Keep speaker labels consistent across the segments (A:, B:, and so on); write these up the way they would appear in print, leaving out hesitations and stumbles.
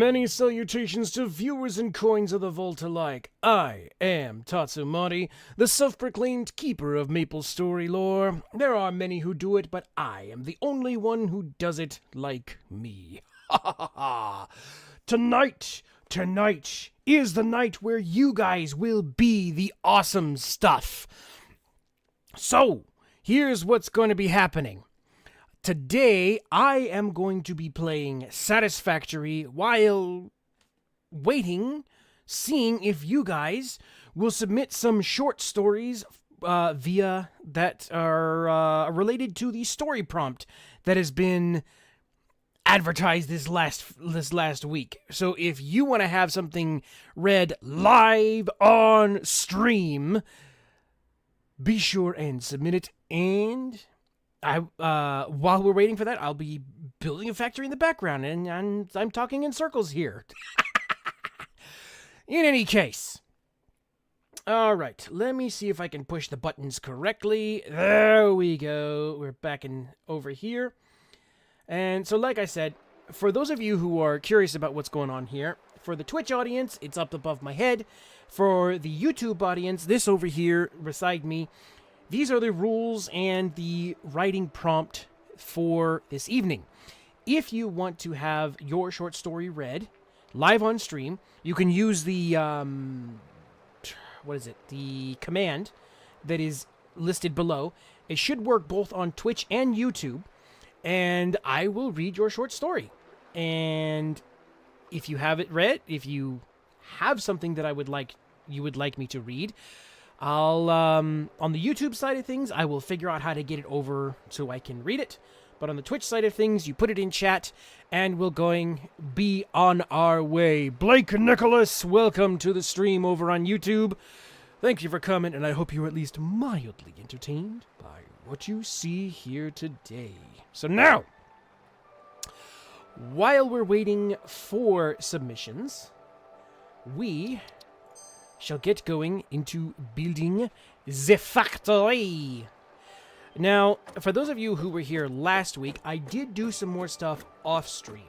A: Many salutations to viewers and coins of the vault alike. I am Tatsumori, the self-proclaimed keeper of Maple Story lore. There are many who do it, but I am the only one who does it like me. Ha ha ha! Tonight is the night where you guys will be the awesome stuff. So, here's what's going to be happening. Today, I am going to be playing Satisfactory while waiting, seeing if you guys will submit some short stories via that are related to the story prompt that has been advertised this last week. So if you want to have something read live on stream, be sure and submit it. And while we're waiting for that, I'll be building a factory in the background, and I'm talking in circles here. In any case, all right, let me see if I can push the buttons correctly. There we go. We're back over here. And so, like I said, for those of you who are curious about what's going on here, for the Twitch audience, it's up above my head. For the YouTube audience, this over here beside me, these are the rules and the writing prompt for this evening. If you want to have your short story read live on stream, you can use the, the command that is listed below. It should work both on Twitch and YouTube, and I will read your short story. And if you have it read, if you have something that you would like me to read, I'll, on the YouTube side of things, I will figure out how to get it over so I can read it. But on the Twitch side of things, you put it in chat, and we'll be on our way. Blake Nicholas, welcome to the stream over on YouTube. Thank you for coming, and I hope you're at least mildly entertained by what you see here today. So now, while we're waiting for submissions, we shall get going into building the factory. Now, for those of you who were here last week, I did do some more stuff off stream.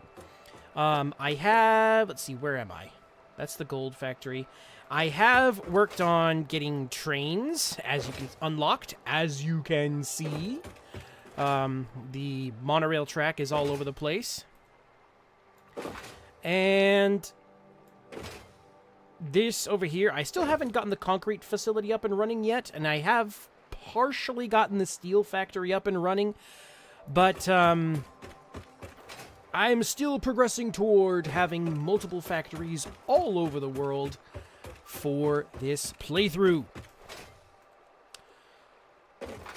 A: Let's see, where am I? That's the gold factory. I have worked on getting trains, unlocked, as you can see. The monorail track is all over the place. And this over here, I still haven't gotten the concrete facility up and running yet, and I have partially gotten the steel factory up and running, but I'm still progressing toward having multiple factories all over the world for this playthrough.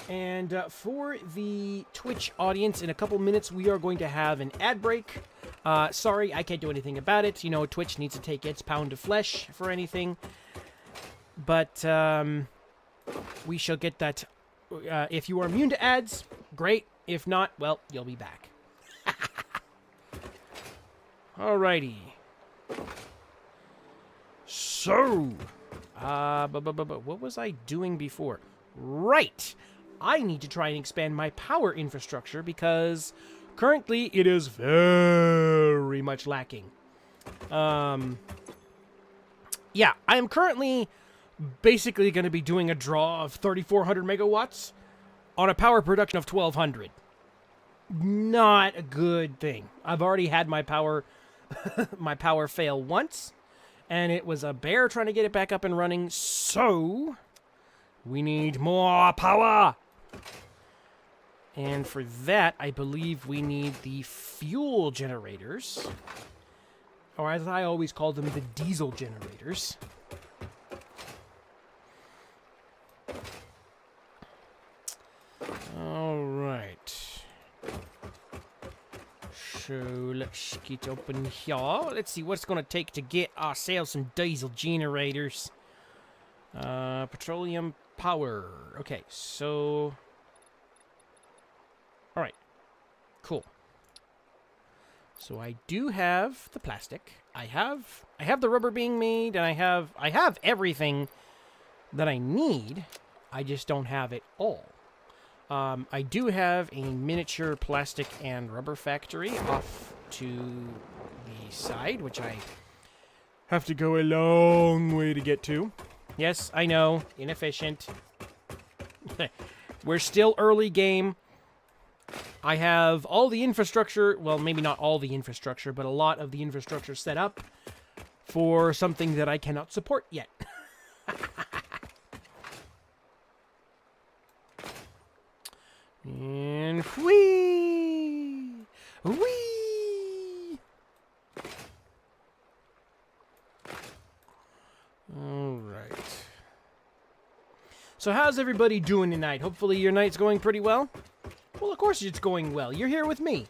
A: And for the Twitch audience, in a couple minutes, we are going to have an ad break. Sorry, I can't do anything about it. You know, Twitch needs to take its pound of flesh for anything. But we shall get that. If you are immune to ads, great. If not, well, you'll be back. Alrighty. So, what was I doing before? Right. I need to try and expand my power infrastructure because currently it is very much lacking. Yeah, I am currently basically going to be doing a draw of 3,400 megawatts on a power production of 1,200. Not a good thing. I've already had my power fail once, and it was a bear trying to get it back up and running, so we need more power. And for that, I believe we need the fuel generators, or as I always call them, the diesel generators. Alright. So let's get open here. Let's see what's going to take to get ourselves some diesel generators. Petroleum power. Okay, so... Alright. Cool. So I do have the plastic. I have the rubber being made, and I have everything that I need. I just don't have it all. I do have a miniature plastic and rubber factory off to the side, which I have to go a long way to get to. Yes, I know, inefficient. We're still early game. I have all the infrastructure, well, maybe not all the infrastructure, but a lot of the infrastructure set up for something that I cannot support yet. And whee! Whee! Alright. So how's everybody doing tonight? Hopefully your night's going pretty well? Well, of course it's going well. You're here with me.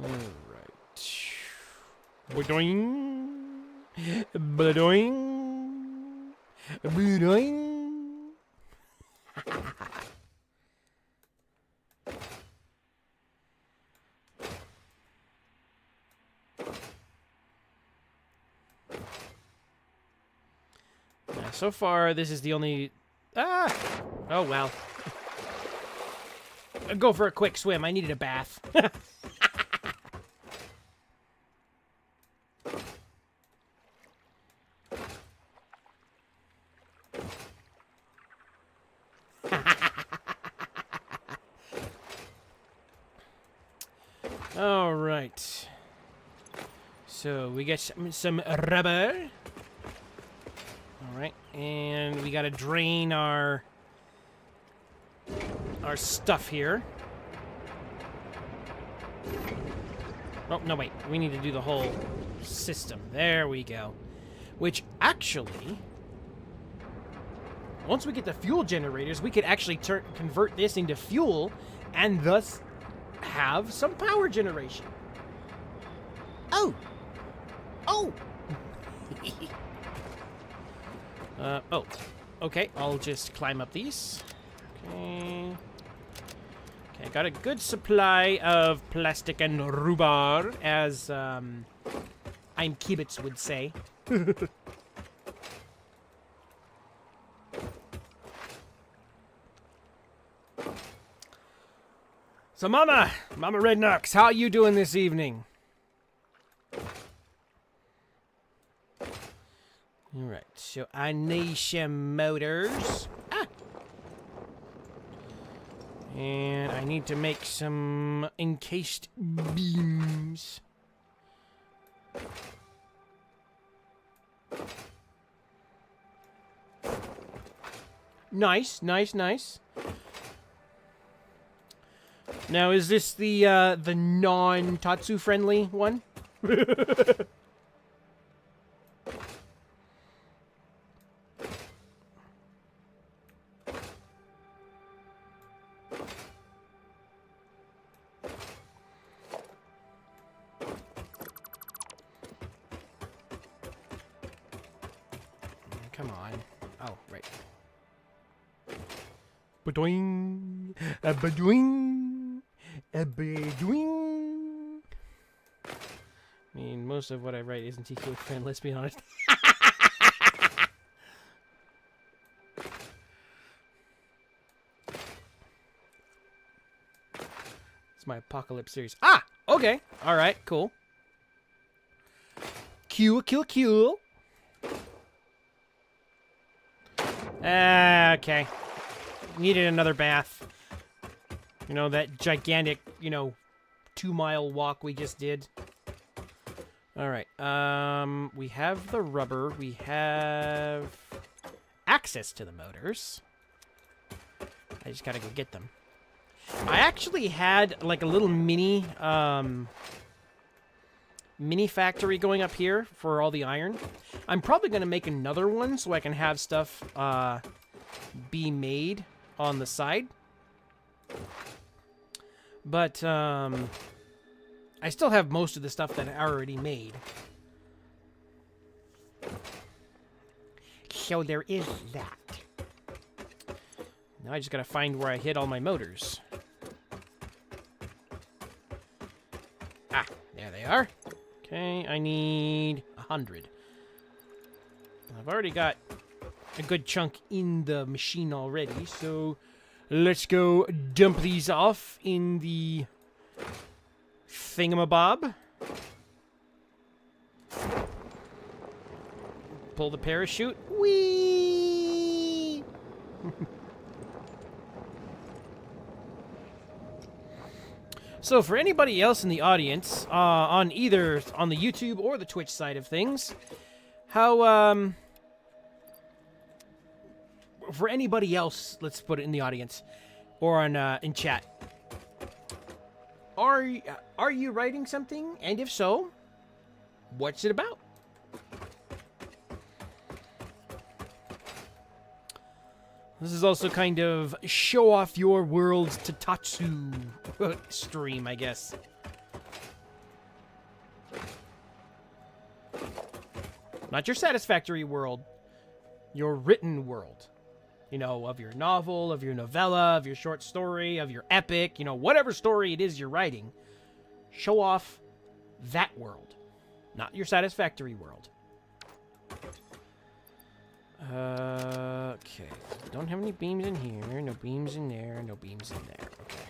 A: Alright. Ba-doing. Ba-doing. Ba-doing. So far, this is the only... Ah! Oh, well. I'll go for a quick swim. I needed a bath. All right. So, we get some rubber. Alright, and we gotta drain our stuff here. Oh, no, wait. We need to do the whole system. There we go. Which, actually, once we get the fuel generators, we could actually convert this into fuel and thus have some power generation. Oh! Oh! Oh, okay, I'll just climb up these. Okay. Okay, got a good supply of plastic and rhubarb, as, I'm Kibitz would say. So, Mama Red Knox, how you doing this evening? Alright, so I need some motors. Ah! And I need to make some encased beams. Nice, nice, nice. Now, is this the non-Tatsu friendly one? Come on. Oh, right. Ba-doing, ba-doing, ba-doing. I mean, most of what I write isn't equally friendly, let's be honest. It's my apocalypse series. Ah! Okay. Alright, cool. Cool. Okay. Needed another bath. You know, that gigantic, 2-mile walk we just did. Alright, we have the rubber. We have access to the motors. I just gotta go get them. I actually had, like, a little mini factory going up here for all the iron. I'm probably gonna make another one so I can have stuff, be made on the side. But, I still have most of the stuff that I already made. So there is that. Now I just gotta find where I hid all my motors. Ah, there they are. Okay, I need 100. I've already got a good chunk in the machine already, so let's go dump these off in the thingamabob. Pull the parachute. Whee! So for anybody else in the audience, on the YouTube or the Twitch side of things, how, for anybody else, let's put it in the audience, or on, in chat, are you writing something? And if so, what's it about? This is also kind of show off your worlds to Tatsu stream, I guess. Not your Satisfactory world, your written world. You know, of your novel, of your novella, of your short story, of your epic, you know, whatever story it is you're writing. Show off that world, not your Satisfactory world. Okay. Don't have any beams in here, no beams in there, no beams in there. Okay.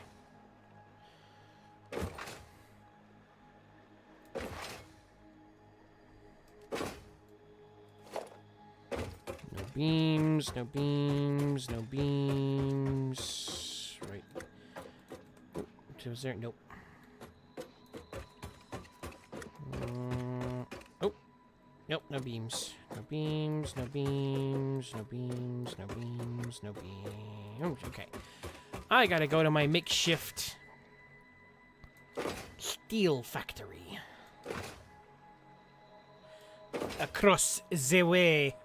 A: No beams, no beams, no beams. Right. Oh, was there? Nope. Oh. Nope, no beams. No beams, no beams, no beams, no beams, no beams. Okay. I gotta go to my makeshift steel factory. Across the way.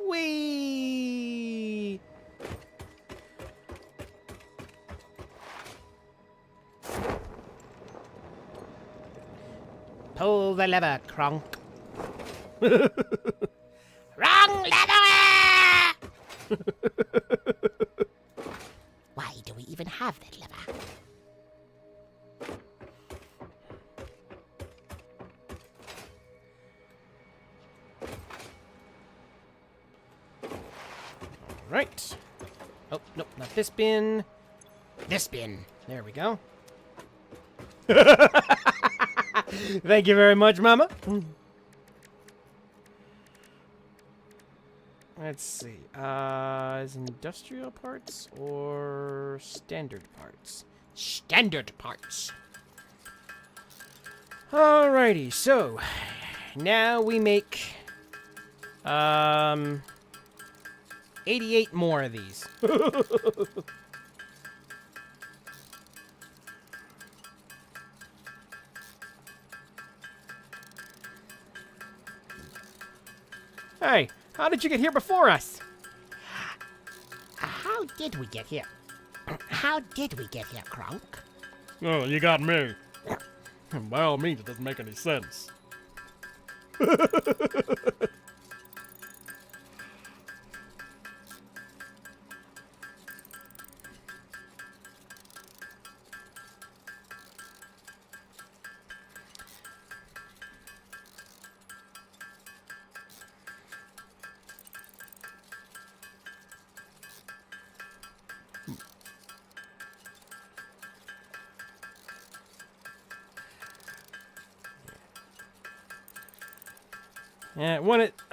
A: Whee! Pull the lever, Kronk. Wrong lever!
B: Why do we even have that lever?
A: Right. Oh, nope, not this bin. This bin. There we go. Thank you very much, Mama. Let's see. Is industrial parts or standard parts? Standard parts. Alrighty, so now we make 88 more of these. Hey, how did you get here before us?
B: How did we get here? How did we get here, Kronk?
C: Oh, you got me. By all means, it doesn't make any sense.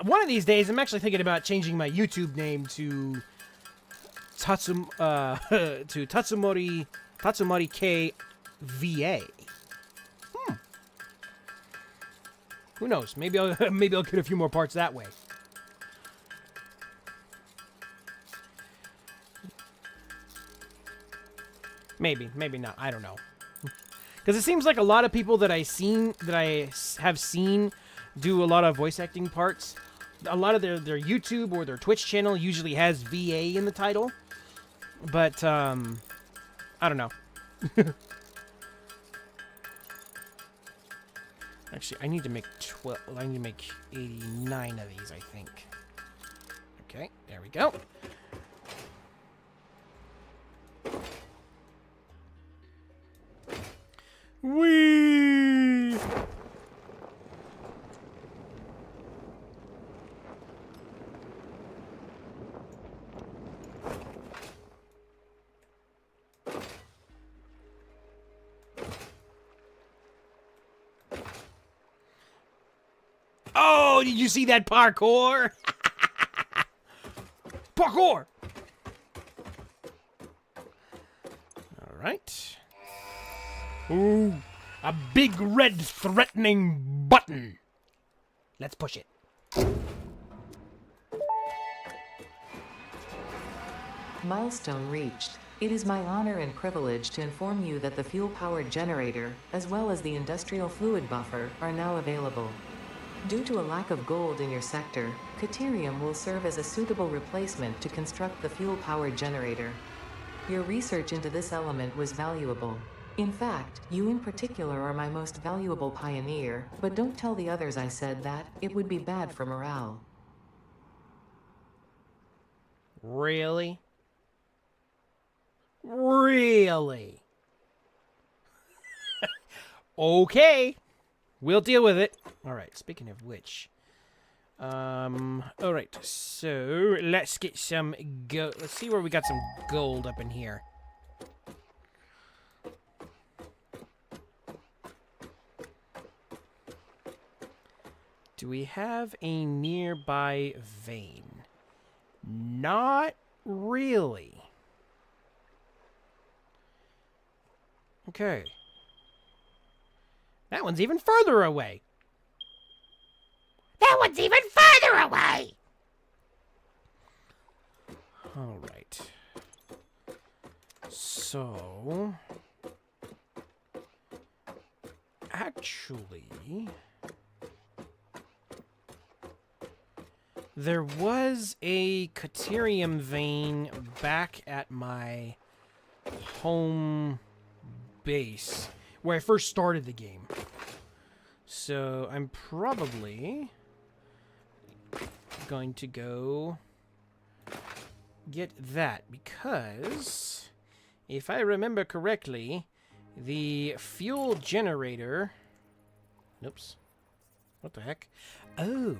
A: One of these days, I'm actually thinking about changing my YouTube name to Tatsumori K VA. Who knows? Maybe I'll get a few more parts that way. Maybe not. I don't know. Because it seems like a lot of people that I have seen do a lot of voice acting parts. A lot of their YouTube or their Twitch channel usually has VA in the title. But, I don't know. Actually, I need to make 89 of these, I think. Okay, there we go. Whee! Oh, did you see that parkour? Parkour! All right. Ooh, a big red threatening button. Let's push it.
D: Milestone reached. It is my honor and privilege to inform you that the fuel-powered generator, as well as the industrial fluid buffer, are now available. Due to a lack of gold in your sector, Caterium will serve as a suitable replacement to construct the fuel-powered generator. Your research into this element was valuable. In fact, you in particular are my most valuable pioneer, but don't tell the others I said that, it would be bad for morale.
A: Really? Really? Okay. We'll deal with it. Alright, speaking of which. Alright, so let's get some gold. Let's see where we got some gold up in here. Do we have a nearby vein? Not really. Okay. That one's even further away.
B: That one's even further away!
A: All right. So... actually... there was a Caterium vein back at my home base where I first started the game. So I'm probably going to go get that because if I remember correctly, the fuel generator... Oops. What the heck? Oh.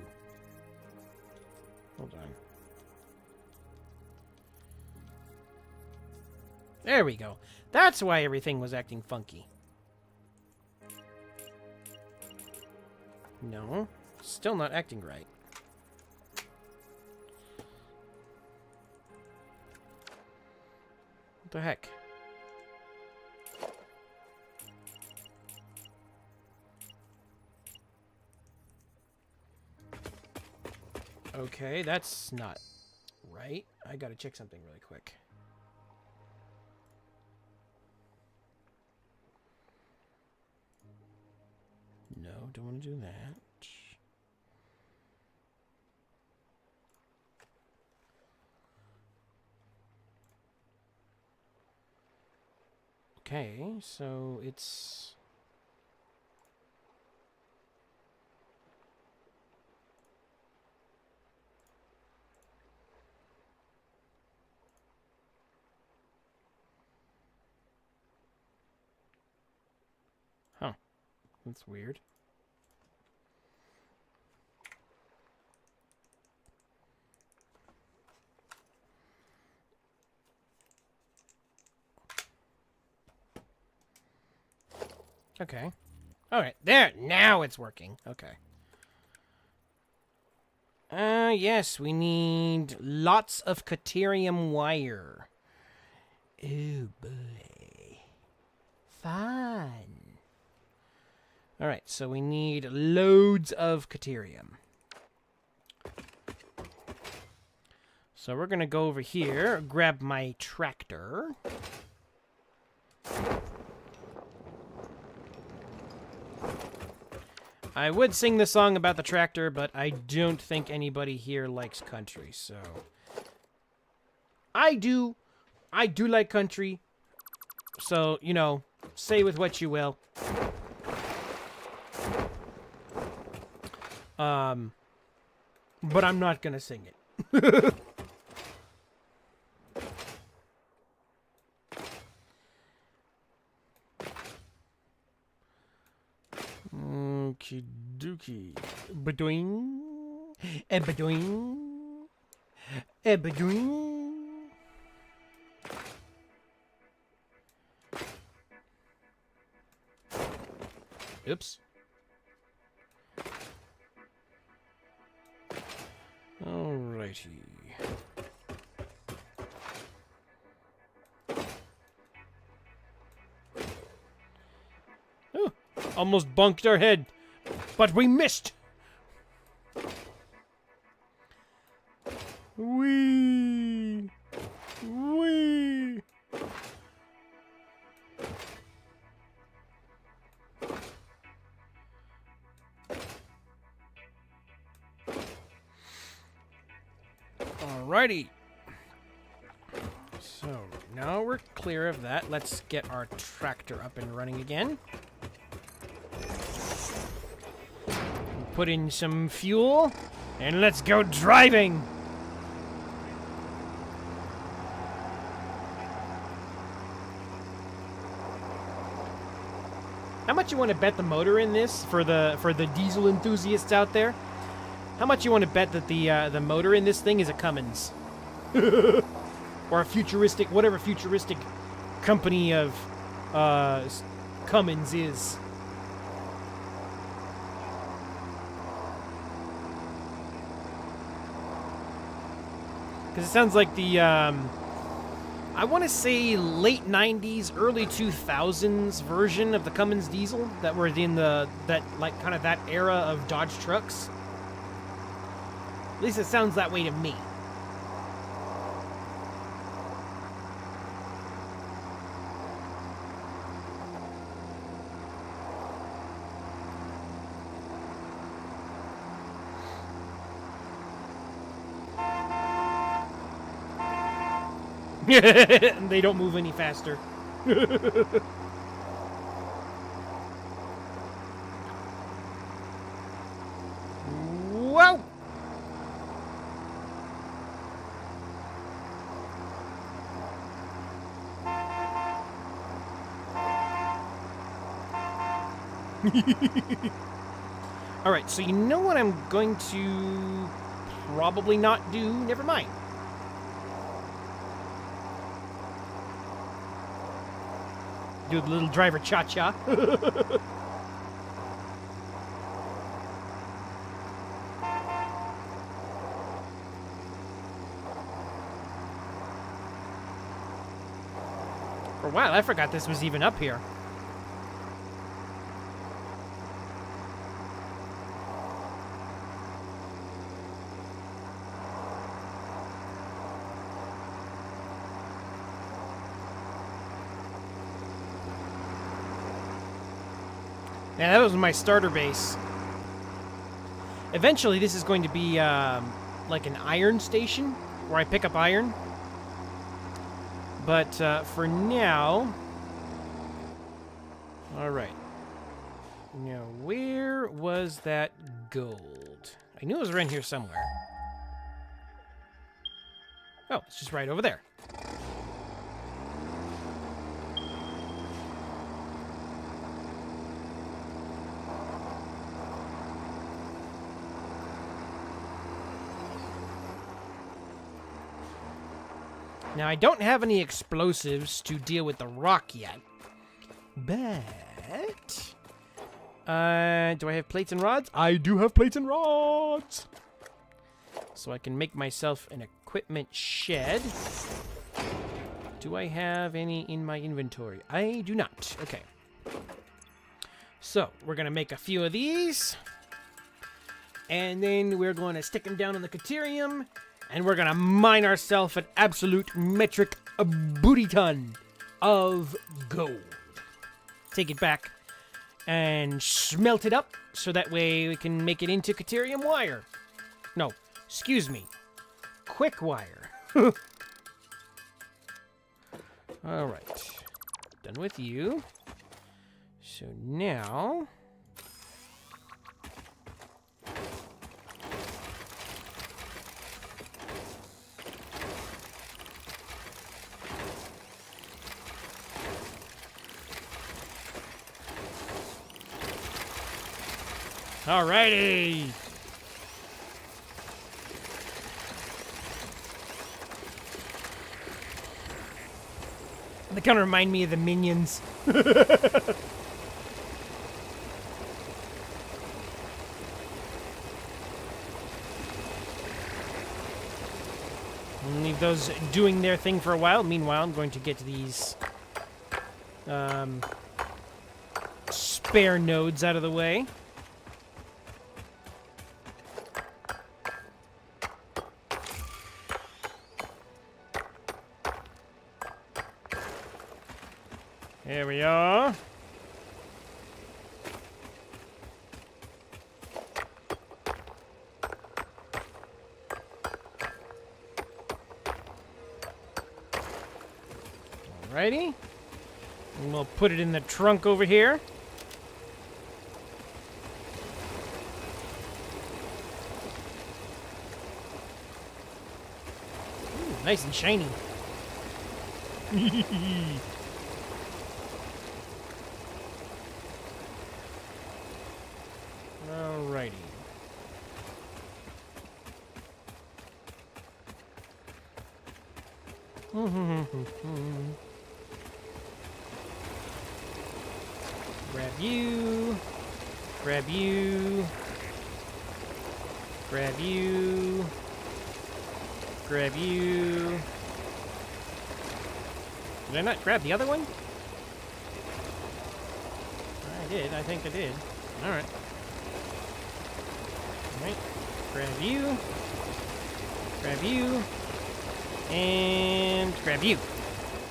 A: Hold on. There we go. That's why everything was acting funky. No. Still not acting right. What the heck? Okay, that's not right. I gotta check something really quick. No, don't want to do that. Okay, so it's... huh. That's weird. Okay. Alright, there! Now it's working. Okay. Yes, we need lots of Caterium wire. Oh, boy. Fun. Alright, so we need loads of Caterium. So we're gonna go over here, grab my tractor. I would sing the song about the tractor, but I don't think anybody here likes country, so... I do like country. So, you know, say with what you will. But I'm not gonna sing it. Okie dokie. Badoing. Badoing. Badoing. Oops. Alrighty. Oh, almost bunked our head, but we missed. Wee. Wee. Alrighty. So, now we're clear of that. Let's get our tractor up and running again. Put in some fuel, and let's go driving! How much you want to bet the motor in this for the diesel enthusiasts out there? How much you want to bet that the motor in this thing is a Cummins? Or a futuristic, whatever futuristic company of Cummins is. Because it sounds like the, I want to say late 90s, early 2000s version of the Cummins diesel that were in kind of that era of Dodge trucks. At least it sounds that way to me. They don't move any faster. Whoa! Alright, so you know what I'm going to probably not do? Never mind. Do the little driver cha-cha. For a while, I forgot this was even up here. Yeah, that was my starter base. Eventually, this is going to be like an iron station where I pick up iron. But for now... Alright. Now, where was that gold? I knew it was around here somewhere. Oh, it's just right over there. Now, I don't have any explosives to deal with the rock yet. But... do I have plates and rods? I do have plates and rods! So I can make myself an equipment shed. Do I have any in my inventory? I do not. Okay. So, we're going to make a few of these. And then we're going to stick them down in the Caterium. And we're going to mine ourselves an absolute metric booty ton of gold. Take it back and smelt it up so that way we can make it into Caterium wire. No, excuse me. Quick wire. All right. Done with you. So now... Alrighty! They kind of remind me of the Minions. Leave those doing their thing for a while. Meanwhile, I'm going to get these spare nodes out of the way. Here we are. Alrighty. And we'll put it in the trunk over here. Ooh, nice and shiny. Alrighty. Grab you. Grab you. Grab you. Grab you. Did I not grab the other one? I did. I think I did. Alright. Alright. Grab you. Grab you. And grab you.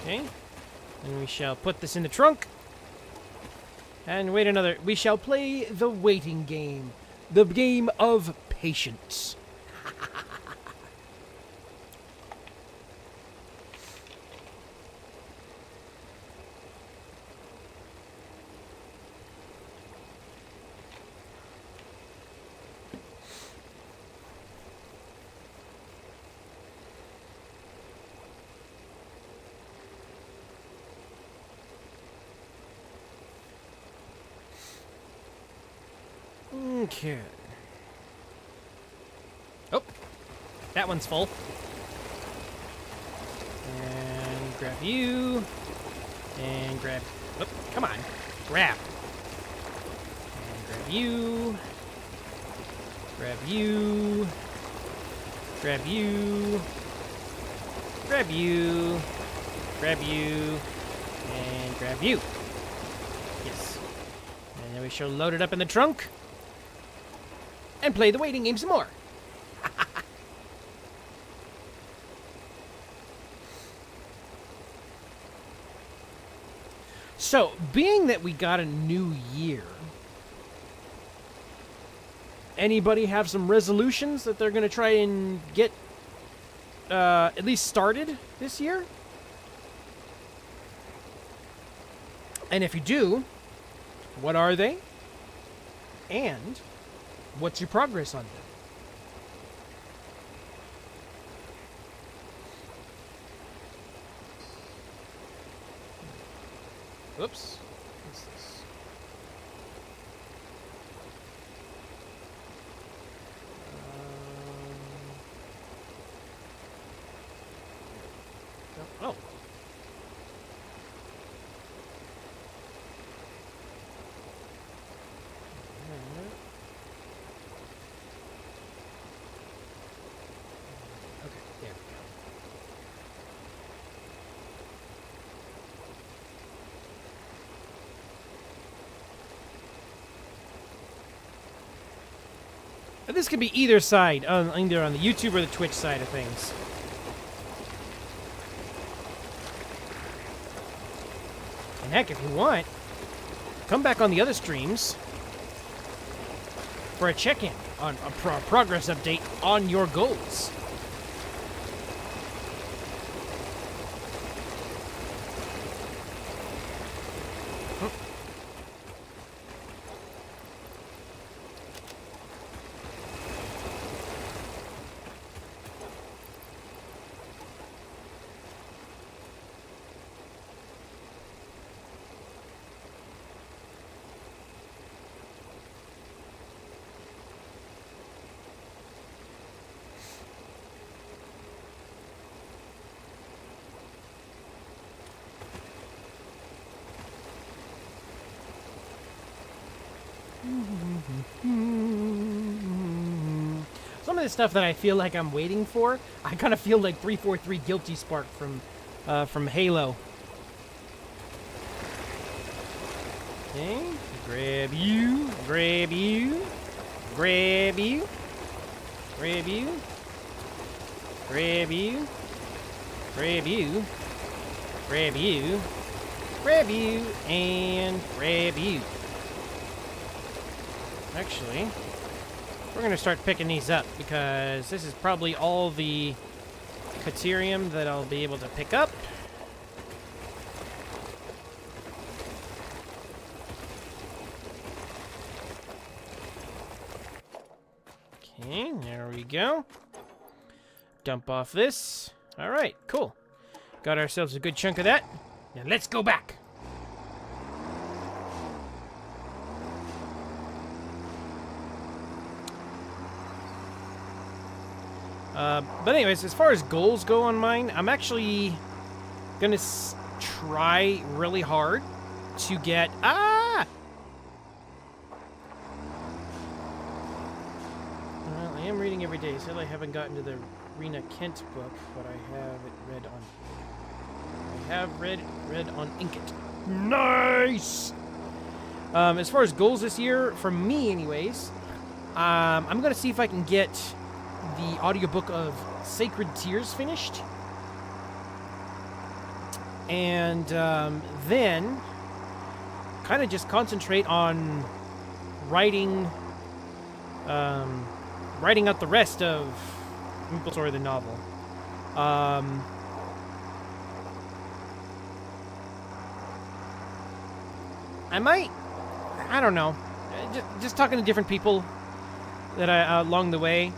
A: Okay. And we shall put this in the trunk. And wait another. We shall play the waiting game. The game of patience. Okay. Oh, that one's full. And grab you. And grab. Oh, come on. Grab. And grab you. Grab you. Grab you. Grab you. Grab you. And grab you. Yes. And then we shall load it up in the trunk. And play the waiting game some more. So, being that we got a new year, anybody have some resolutions that they're going to try and get at least started this year? And if you do, what are they? And what's your progress on them? Oops. What's this? Oh. Okay, there we go. And this could be either side, either on the YouTube or the Twitch side of things. And heck, if you want, come back on the other streams for a check-in on a progress update on your goals. Some of the stuff that I feel like I'm waiting for, I kind of feel like 343 Guilty Spark from Halo. Okay, grab you, grab you, grab you, grab you, grab you, grab you, grab you, grab you, and grab you. Actually, we're going to start picking these up because this is probably all the Caterium that I'll be able to pick up. Okay, there we go. Dump off this. All right, cool. Got ourselves a good chunk of that. Now let's go back. But anyways, as far as goals go on mine, I'm actually gonna try really hard to get... Well, I am reading every day. Still, I haven't gotten to the Rena Kent book, but I have it read on... I have read on Inkit. Nice! As far as goals this year, for me anyways, I'm gonna see if I can get the audiobook of Sacred Tears finished. And then kind of just concentrate on writing out the rest of Maple Story, the novel. I don't know, just talking to different people that along the way.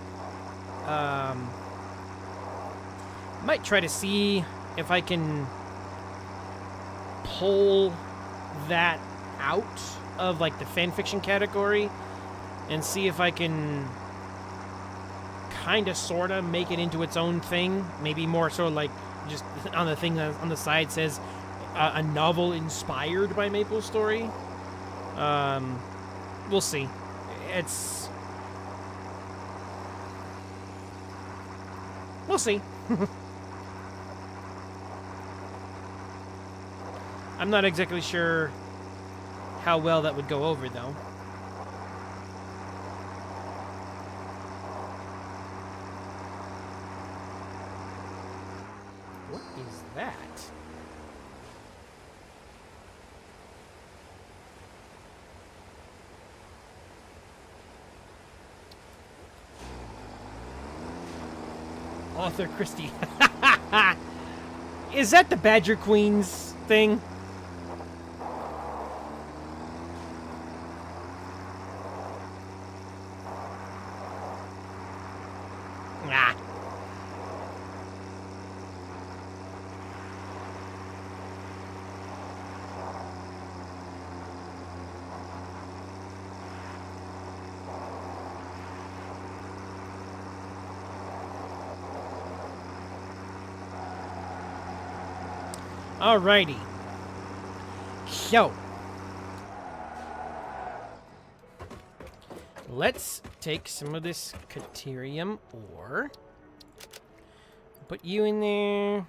A: Might try to see if I can pull that out of like the fanfiction category and see if I can kind of sort of make it into its own thing. Maybe more so like just on the thing on the side says a novel inspired by Maple Story. We'll see. We'll see. I'm not exactly sure how well that would go over, though. What is that? Author Christie. Is that the Badger Queen's thing? Ah. Alrighty. So, let's take some of this Caterium ore. Put you in there.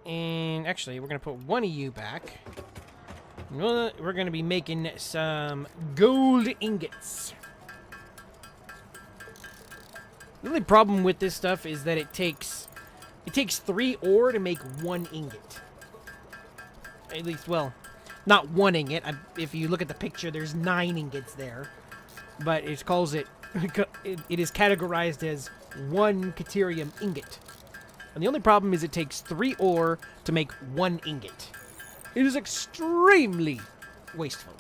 A: And actually, we're going to put one of you back. We're going to be making some gold ingots. The only problem with this stuff is that it takes 3 ore to make 1 ingot. At least, well, not 1 ingot. If you look at the picture, there's 9 ingots there. But it calls it... it is categorized as 1 Caterium ingot. And the only problem is it takes 3 ore to make 1 ingot. It is extremely wasteful.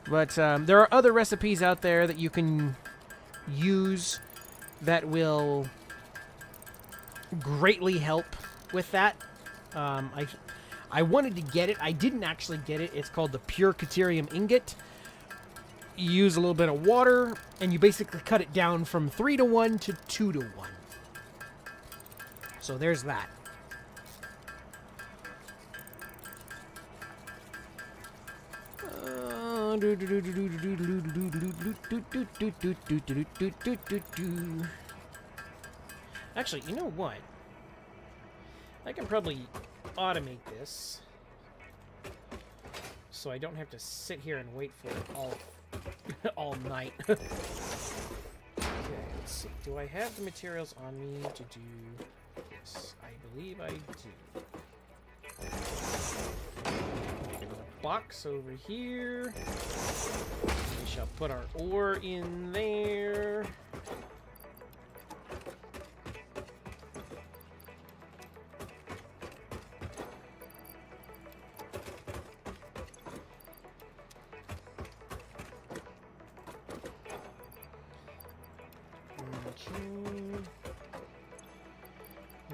A: But there are other recipes out there that you can use that will greatly help with that. I wanted to get it. I didn't actually get it. It's called the Pure Caterium Ingot. You use a little bit of water, and you basically cut it down from 3-to-1 to 2-to-1. So there's that. Actually, you know what? I can probably automate this so I don't have to sit here and wait for it all night. Okay, let's see. Do I have the materials on me to do this? I believe I do. There's a box over here. We shall put our ore in there.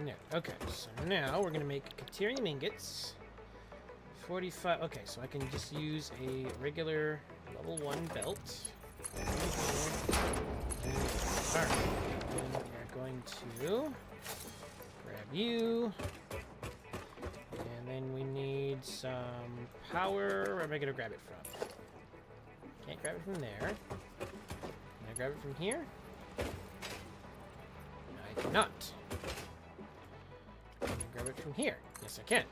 A: No. Okay, so now we're going to make Caterium ingots. 45. Okay, so I can just use a regular level 1 belt. Alright. And we're going to grab you. And then we need some power. Where am I going to grab it from? Can't grab it from there. Can I grab it from here? I cannot. Can I grab it from here? Yes, I can.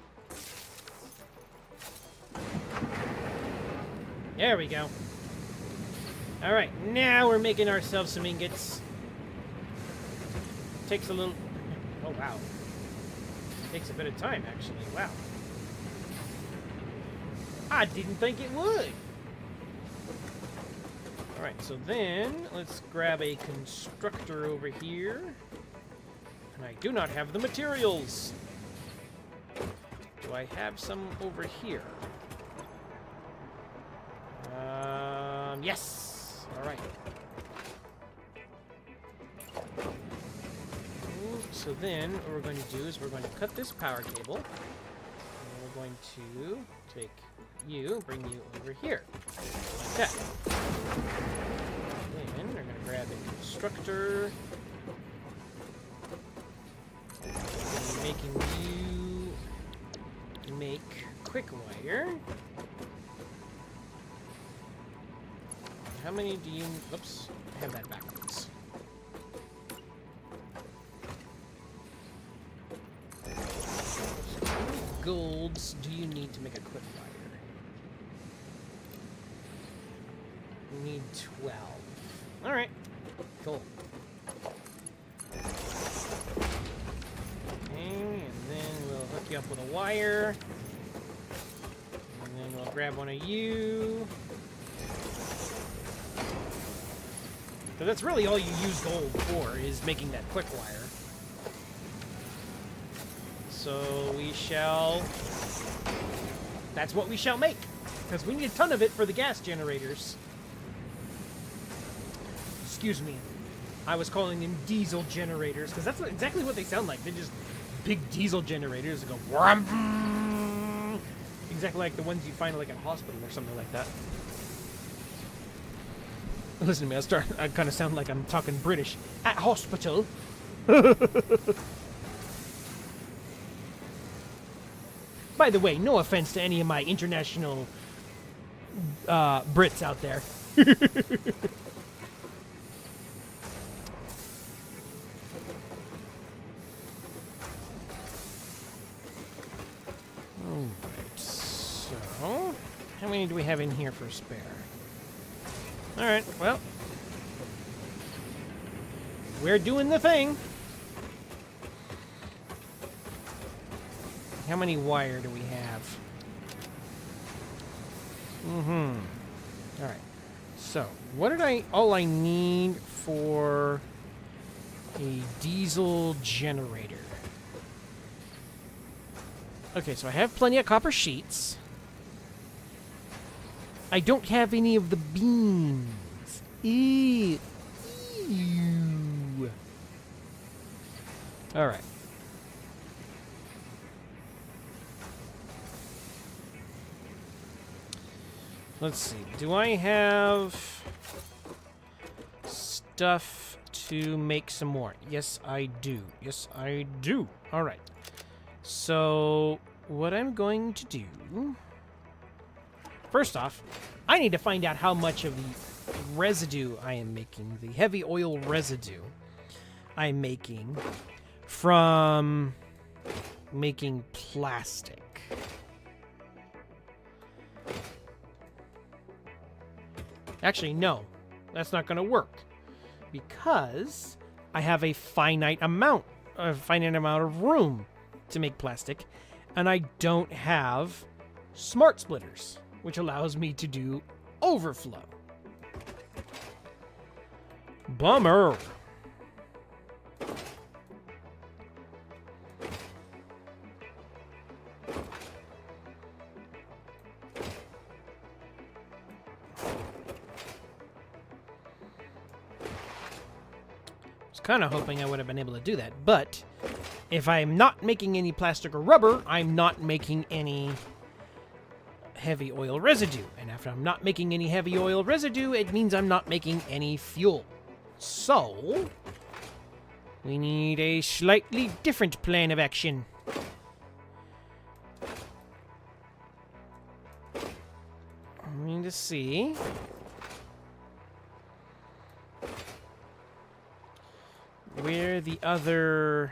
A: There we go. Alright, now we're making ourselves some ingots. Takes a little... Oh, wow. Takes a bit of time, actually. Wow. I didn't think it would. Alright, so then let's grab a constructor over here. And I do not have the materials. Do I have some over here? Yes! Alright. So then, what we're going to do is we're going to cut this power cable. And we're going to take you, bring you over here. Like that. Then, we're going to grab a constructor. And making you make quick wire. How many do you... Oops, I have that backwards. How many golds do you need to make a quick wire? You need 12. Alright, cool. Okay, and then we'll hook you up with a wire. And then we'll grab one of you. So that's really all you use gold for, is making that quick wire. So we shall... That's what we shall make. Because we need a ton of it for the gas generators. Excuse me. I was calling them diesel generators, because that's exactly what they sound like. They're just big diesel generators that go... Wham! Exactly like the ones you find like at a hospital or something like that. Listen to me, I kind of sound like I'm talking British. At hospital. By the way, no offense to any of my international Brits out there. Alright, so... How many do we have in here for spare? Alright, well. We're doing the thing. How many wire do we have? Alright. So, what did all I need for a diesel generator? Okay, so I have plenty of copper sheets. I don't have any of the beams. Ew. Ew. Alright. Let's see. Do I have stuff to make some more? Yes, I do. Yes, I do. Alright. So, what I'm going to do... First off, I need to find out how much of the residue I am making, the heavy oil residue I'm making from making plastic. Actually, no, that's not going to work because I have a finite amount of room to make plastic, and I don't have smart splitters, which allows me to do overflow. Bummer. kind of hoping I would have been able to do that. But if I'm not making any plastic or rubber, I'm not making any heavy oil residue. And after I'm not making any heavy oil residue, it means I'm not making any fuel. So, we need a slightly different plan of action. I need to see. Where the other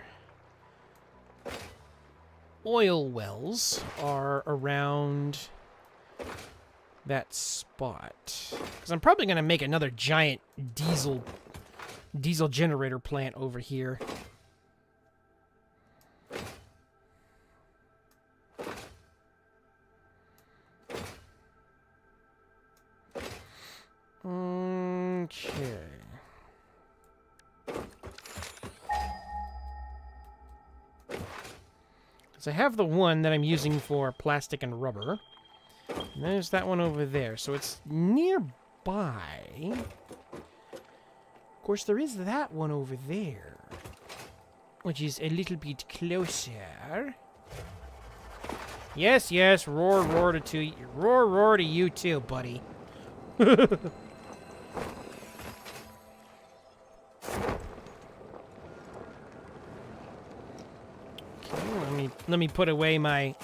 A: oil wells are around that spot. Because I'm probably going to make another giant diesel generator plant over here. Okay. So I have the one that I'm using for plastic and rubber. And there's that one over there. So it's nearby. Of course, there is that one over there, which is a little bit closer. Yes, yes, roar, roar to you too, buddy. Let me put away my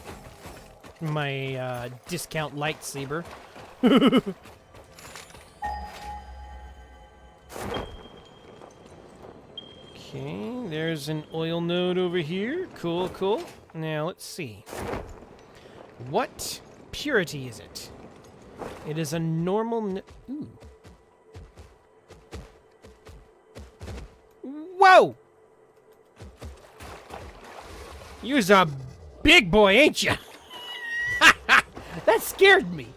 A: discount lightsaber. Okay, there's an oil node over here. Cool, cool. Now let's see. What purity is it? It is a normal. Ooh. Whoa! You's a big boy, ain't ya? That scared me.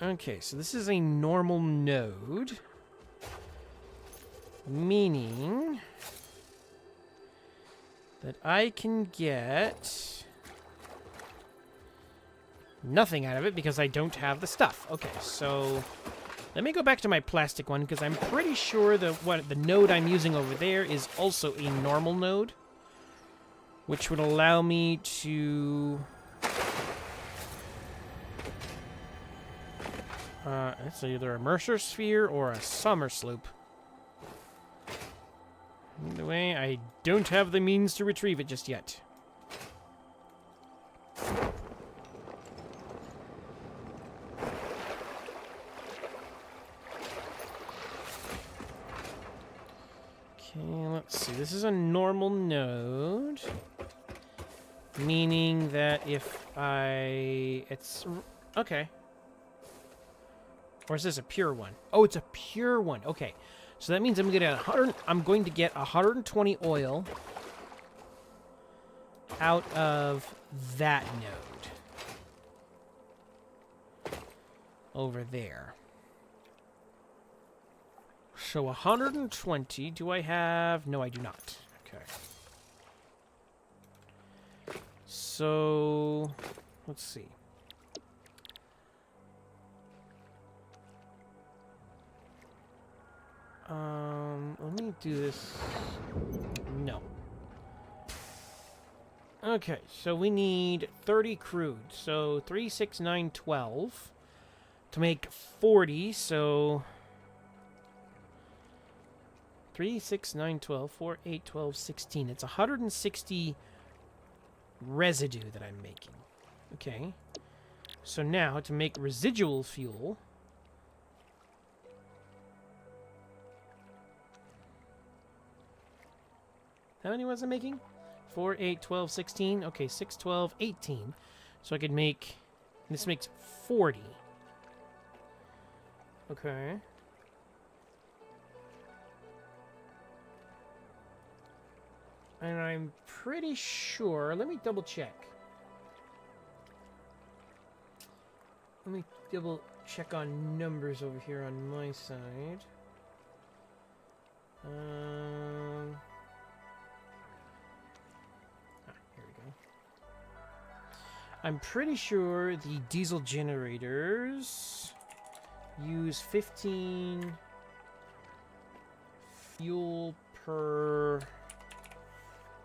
A: Okay, so this is a normal node. Meaning that I can get nothing out of it because I don't have the stuff. Okay, so let me go back to my plastic one because I'm pretty sure that the node I'm using over there is also a normal node, which would allow me to it's either a Mercer sphere or a summer sloop. Either way, I don't have the means to retrieve it just yet. Okay, let's see. This is a normal node. Meaning that if it's... Okay. Or is this a pure one? Oh, it's a pure one. Okay. So that means I'm going to get 120 oil out of that node over there. So 120, do I have? No, I do not. Okay. So, let's see. Let me do this. No. Okay, so we need 30 crude. So 3, 6, 9, 12 to make 40. So 3, 6, 9, 12, 4, 8, 12, 16. It's 160 residue that I'm making. Okay. So now to make residual fuel, how many was I making? 4, 8, 12, 16. Okay, 6, 12, 18. So I could make... This makes 40. Okay. And I'm pretty sure... Let me double check. Let me double check on numbers over here on my side. I'm pretty sure the diesel generators use 15 fuel per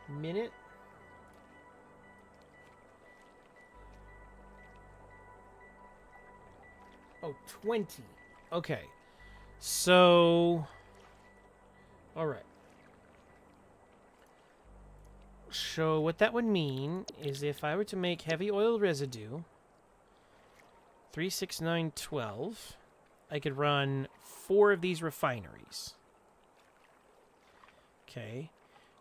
A: minute. Oh, 20. Okay. So... Alright. So what that would mean is if I were to make heavy oil residue, 3, 6, 9, 12, I could run 4 of these refineries. Okay.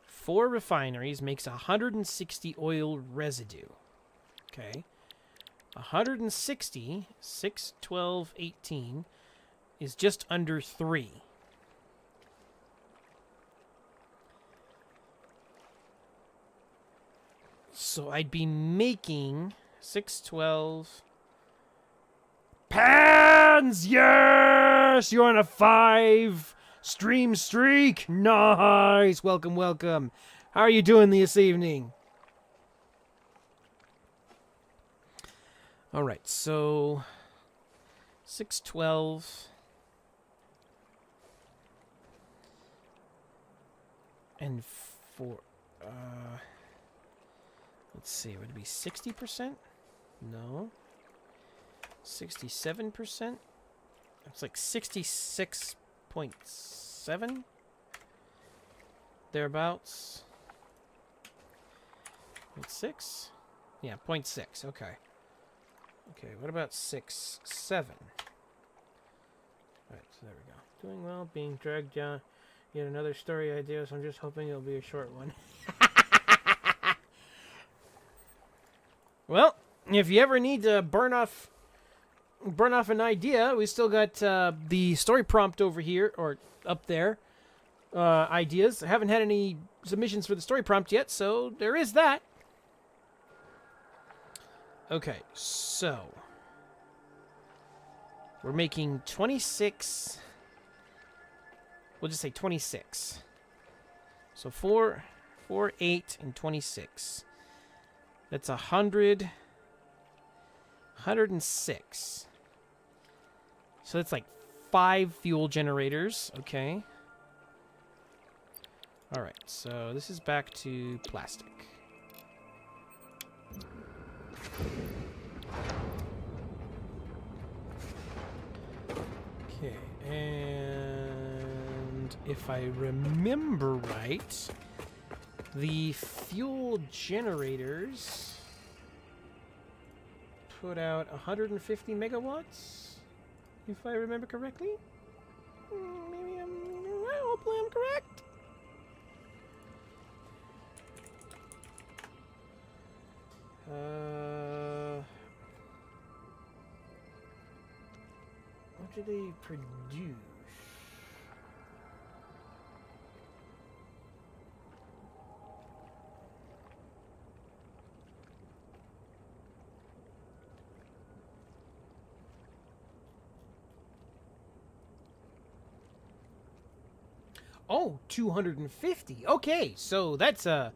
A: 4 refineries makes 160 oil residue. Okay. 160, 6, 12, 18, is just under 3. So I'd be making 6, 12... Pans! Yes! You're on a 5 stream streak! Nice! Welcome, welcome. How are you doing this evening? Alright, so... 6, 12... and 4... let's see, would it be 60%? No. 67%? It's like 66.7? Thereabouts. 0.6? Yeah, 0.6, okay. Okay, what about 6, 7? Alright, so there we go. Doing well, being dragged down. Yet another story idea, so I'm just hoping it'll be a short one. Well, if you ever need to burn off an idea, we still got the story prompt over here, or up there. Ideas. I haven't had any submissions for the story prompt yet, so there is that. Okay, so we're making 26. We'll just say 26. So 4, 8, and 26. That's 106. So that's like 5 fuel generators. Okay. All right. So this is back to plastic. Okay. And if I remember right, the fuel generators put out 150 megawatts, if I remember correctly. Maybe hopefully I'm correct. What do they produce? Oh, 250. Okay, so that's a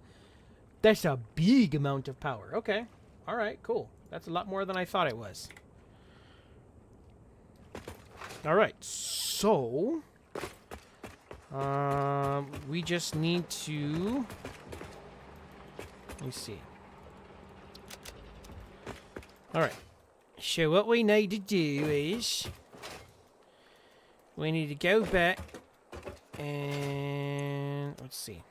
A: big amount of power. Okay. All right, cool. That's a lot more than I thought it was. All right. So we just need to, let me see. All right. So what we need to do is we need to go back and let's see.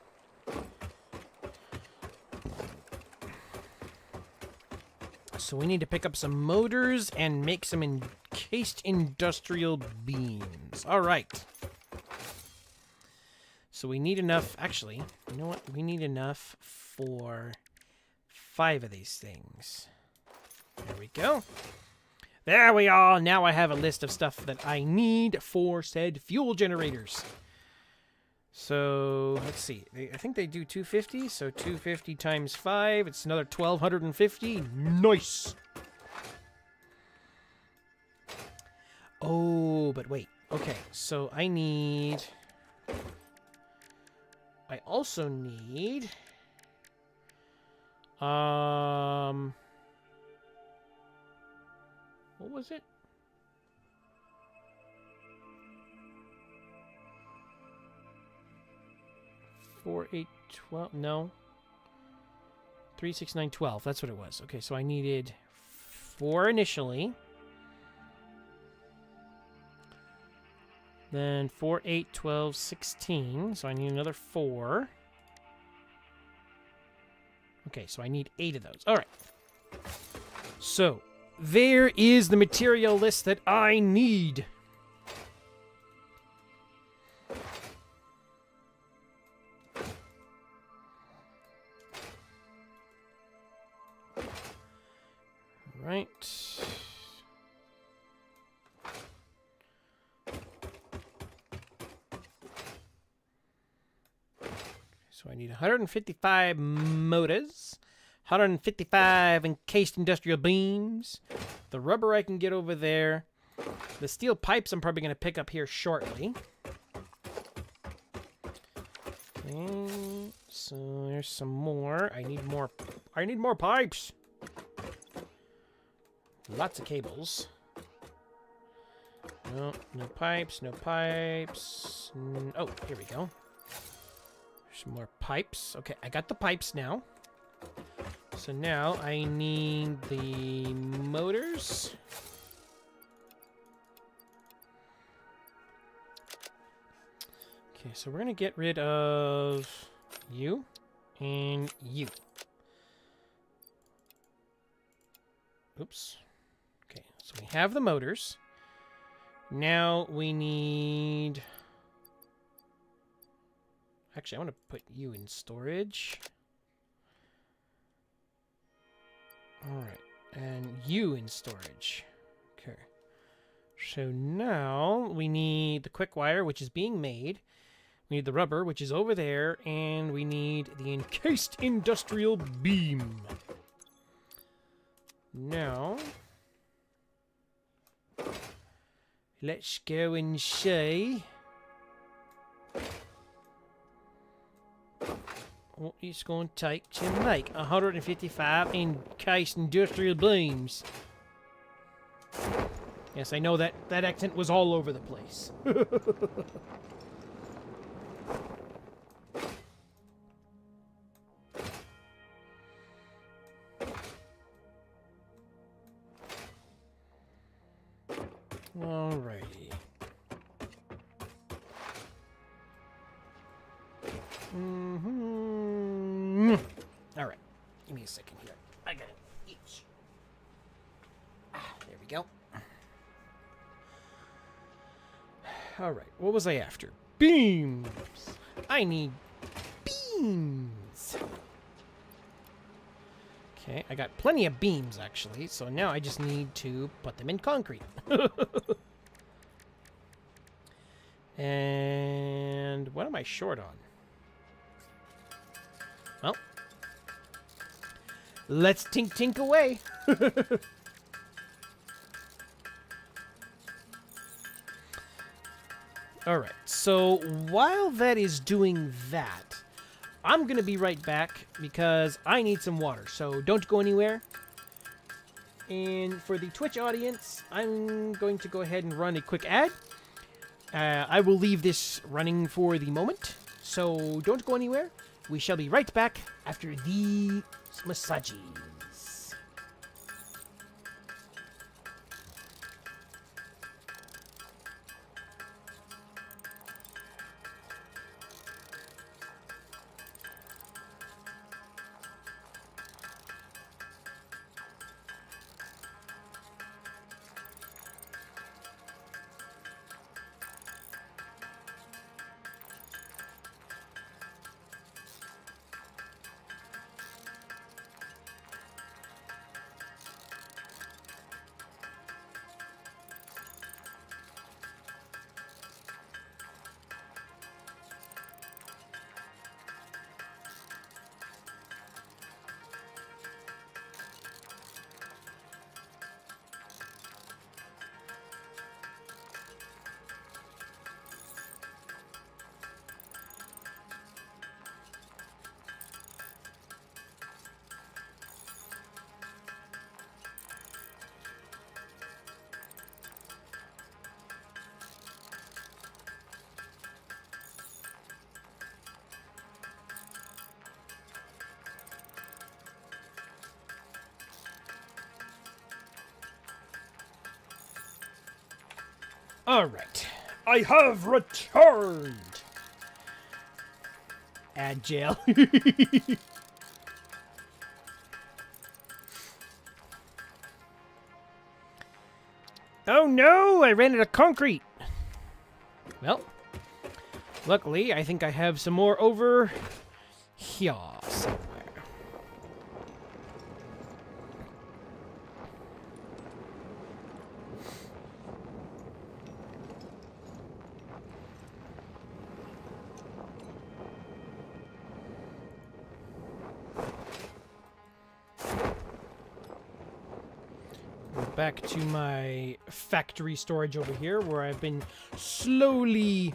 A: So we need to pick up some motors and make some encased industrial beams. All right. So we need enough. Actually, you know what? We need enough for 5 of these things. There we go. There we are. Now I have a list of stuff that I need for said fuel generators. So, let's see. I think they do 250, so 250 times 5, it's another 1,250. Nice! Oh, but wait. Okay, so I also need... what was it? 4, 8, 12. No. 3, 6, 9, 12. That's what it was. Okay, so I needed 4 initially. Then 4, 8, 12, 16. So I need another 4. Okay, so I need 8 of those. All right. So there is the material list that I need. Right. So I need 155 motors, 155 encased industrial beams, the rubber I can get over there, the steel pipes I'm probably going to pick up here shortly. Okay, so there's some more. I need more pipes. Lots of cables. No, no pipes, no pipes. Oh, here we go. Some more pipes. Okay, I got the pipes now. So now I need the motors. Okay, so we're going to get rid of you and you. Oops. Okay, so we have the motors. Now we need... Actually, I want to put you in storage. Alright, and you in storage. Okay. So now we need the quick wire, which is being made. We need the rubber, which is over there. And we need the encased industrial beam. Now... let's go and see what it's going to take to make 155 encased industrial beams. Yes, I know that accent was all over the place. Alrighty. Alright. Give me a second here. I got it. Each. There we go. Alright. What was I after? Beams! I need beams! Okay, I got plenty of beams, actually, so now I just need to put them in concrete. And what am I short on? Well, let's tink away. Alright, so while that is doing that, I'm going to be right back because I need some water, so don't go anywhere. And for the Twitch audience, I'm going to go ahead and run a quick ad. I will leave this running for the moment, so don't go anywhere. We shall be right back after these massages. Alright. I have returned! Add jail. Oh no! I ran out of concrete! Well, luckily, I think I have some more over here somewhere. Back to my factory storage over here, where I've been slowly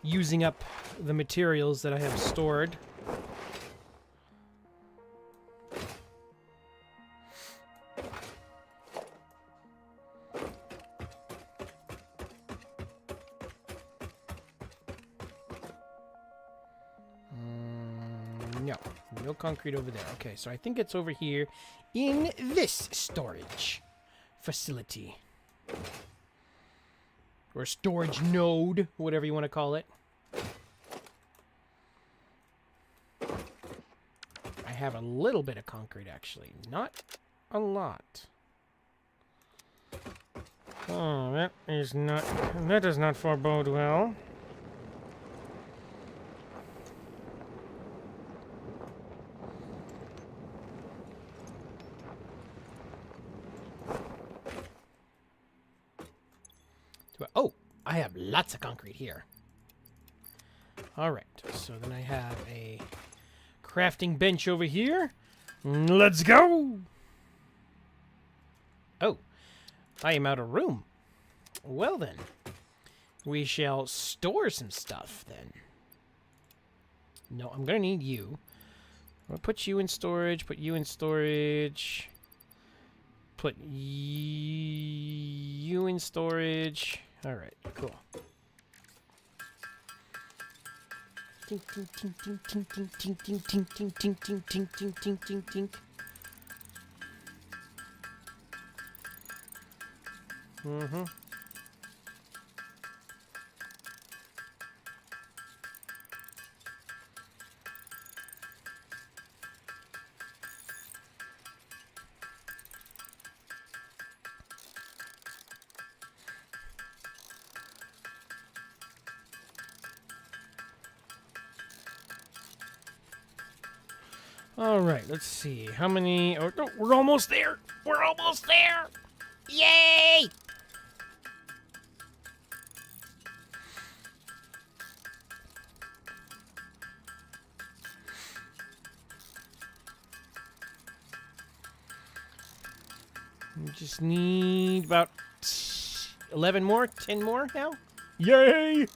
A: using up the materials that I have stored. No concrete over there. Okay, so I think it's over here in this storage facility. Or storage node, whatever you want to call it. I have a little bit of concrete, actually. Not a lot. Oh, that does not forebode well. Oh, I have lots of concrete here. Alright, so then I have a crafting bench over here. Let's go! Oh, I am out of room. Well then, we shall store some stuff then. No, I'm gonna need you. I'll put you in storage, put you in storage. Put you in storage. Alright, cool. Tink, tink, tink, tink, tink, tink, tink, tink, tink, tink, tink, tink, tink, tink, tink, tink, tink. Mm-hmm. All right, let's see. How many... Oh, no, we're almost there! We're almost there!
B: Yay!
A: We just need about 11 more, 10 more now. Yay!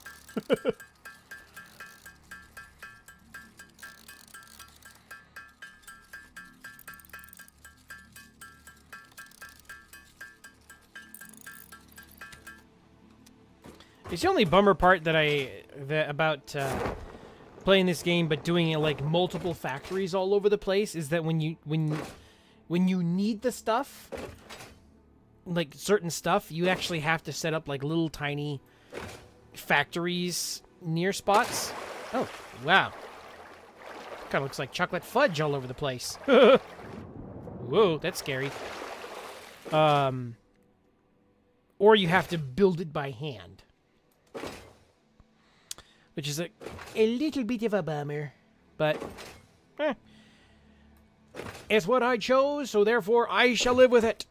A: It's the only bummer part about playing this game, but doing it like multiple factories all over the place, is that when you need the stuff, like certain stuff, you actually have to set up like little tiny factories near spots. Oh, wow. Kind of looks like chocolate fudge all over the place. Whoa, that's scary. Or you have to build it by hand. Which is a little bit of a bummer. But, it's what I chose, so therefore I shall live with it.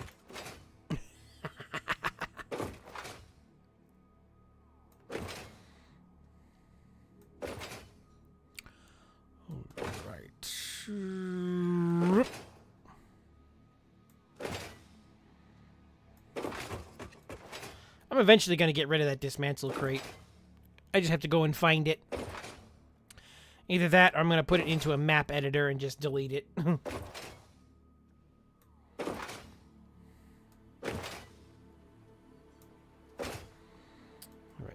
A: Alright. I'm eventually going to get rid of that dismantle crate. I just have to go and find it. Either that, or I'm going to put it into a map editor and just delete it. Alright,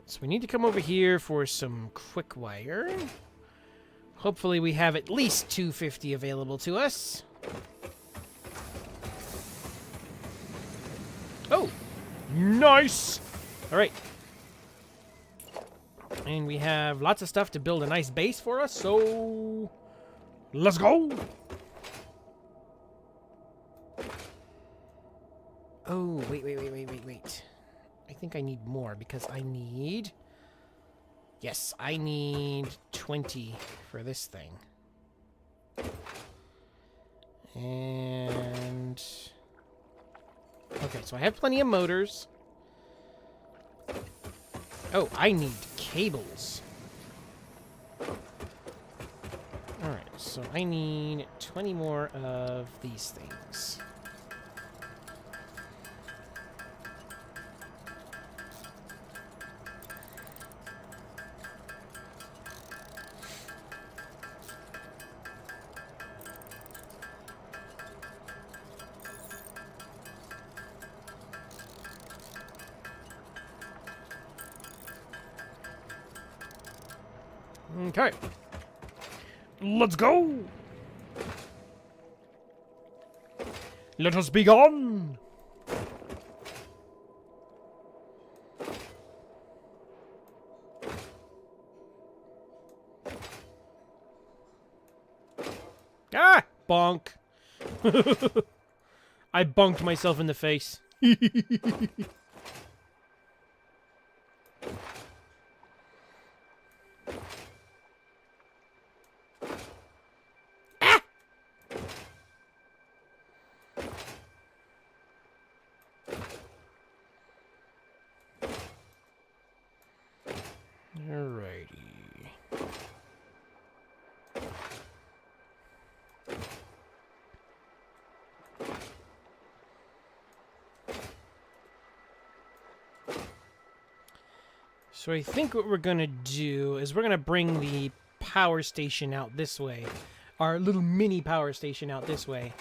A: so we need to come over here for some quick wire. Hopefully we have at least 250 available to us. Oh! Nice! Alright. And we have lots of stuff to build a nice base for us, so... let's go! Oh, wait. I think I need more, because I need... yes, I need 20 for this thing. And... okay, so I have plenty of motors. Oh, I need cables. Alright, so I need 20 more of these things. Okay. Let's go! Let us be gone! Ah! Bonk. I bonked myself in the face. Alrighty. So I think what we're gonna do is we're gonna bring the power station out this way. Our little mini power station out this way.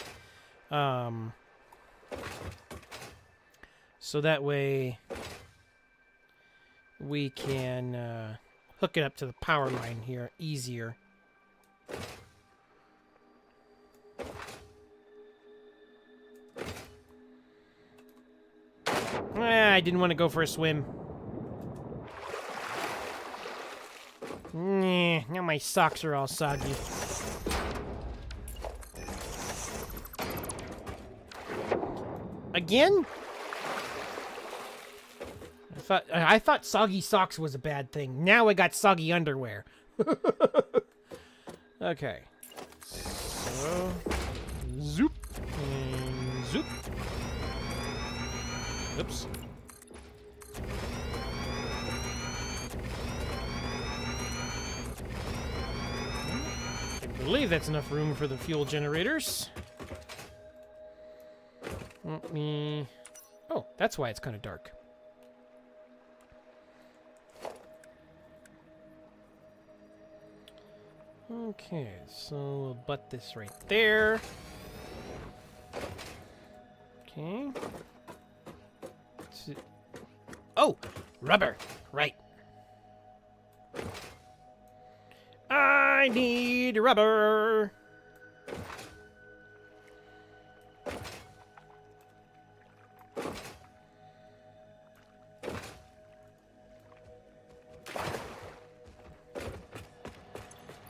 A: So that way we can hook it up to the power line here easier. I didn't want to go for a swim. Now my socks are all soggy. Again? I thought soggy socks was a bad thing. Now I got soggy underwear. Okay. So, zoop and zoop. Oops. I believe that's enough room for the fuel generators. Let me... oh, that's why it's kind of dark. Okay, so we'll butt this right there. Okay. Oh, rubber. Right. I need rubber.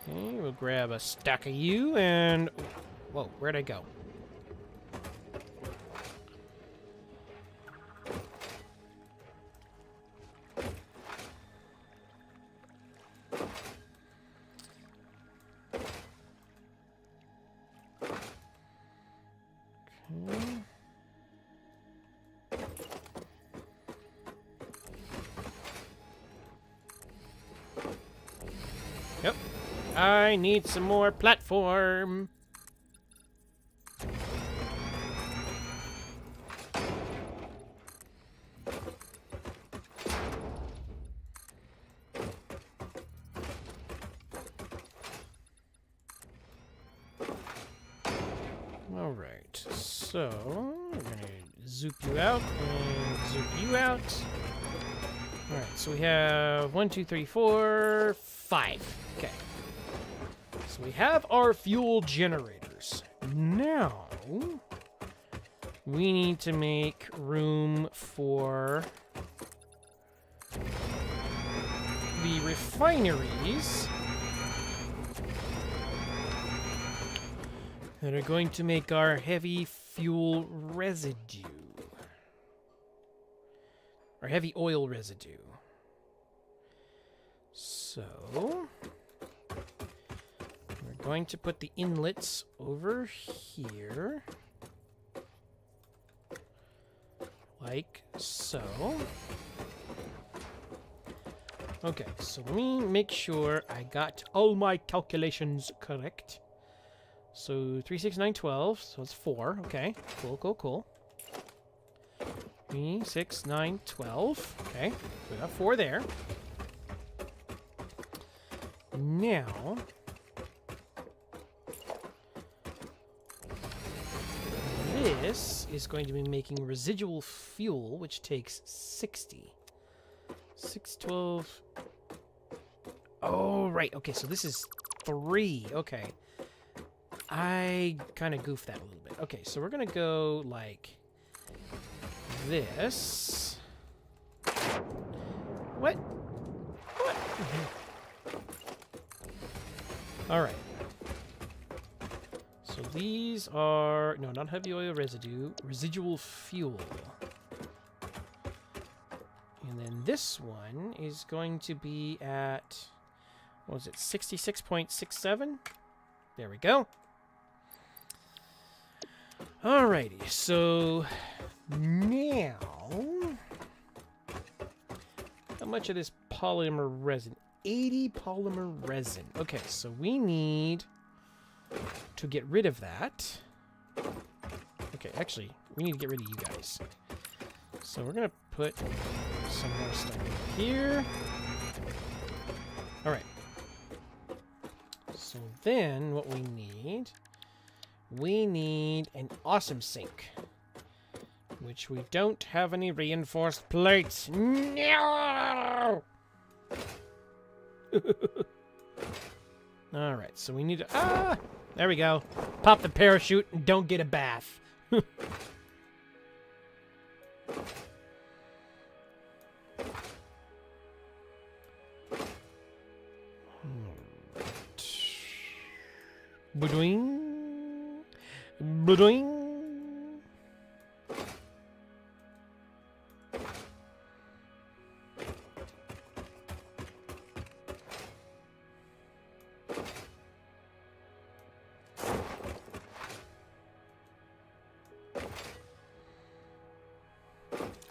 A: Okay, we'll grab a stack of you and... whoa, where'd I go? Yep. I need some more platform. All right. So, we're going to zoop you out and zoop you out. All right. So we have 1, 2, 3, 4, 5. Okay. So we have our fuel generators. Now, we need to make room for the refineries that are going to make our heavy fuel residue. Or heavy oil residue. So, we're going to put the inlets over here. Like so. Okay, so let me make sure I got all my calculations correct. So 3, 6, 9, 12. So it's 4. Okay, cool, cool, cool. 3, 6, 9, 12. Okay, we got 4 there. Now, this is going to be making residual fuel, which takes 60. 6, 12. Oh, right. Okay, so this is 3. Okay. I kind of goofed that a little bit. Okay, so we're going to go like this. What? What? All right. So these are, no, not heavy oil residue, residual fuel. And then this one is going to be at, what was it, 66.67? There we go. Alrighty, so now, how much of this polymer resin? 80 polymer resin. Okay, so we need to get rid of that. Okay, actually, we need to get rid of you guys. So we're going to put some more stuff in here. Alright. So then what we need an awesome sink. Which we don't have any reinforced plates. No! Alright, so we need to... Ah! There we go. Pop the parachute and don't get a bath. Ba-doing. Ba-doing.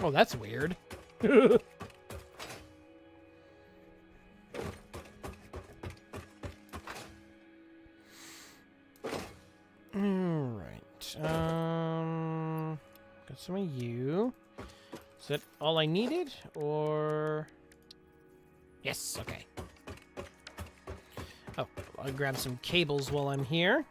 A: Oh, that's weird. Alright. Got some of you. Is that all I needed? Or... Yes, okay. Oh, I'll grab some cables while I'm here.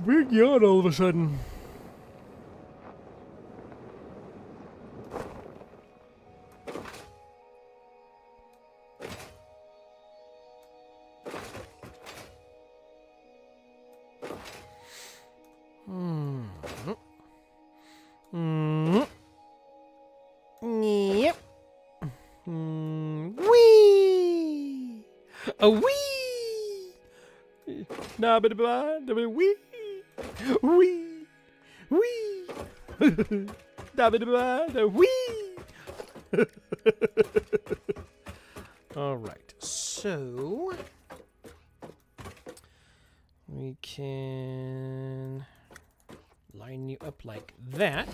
A: Big yawn all of a sudden. Yep. Wee. A wee. Na ba ba da wee. Wee. Wee. Da ba ba da wee. All right. So we can line you up like that.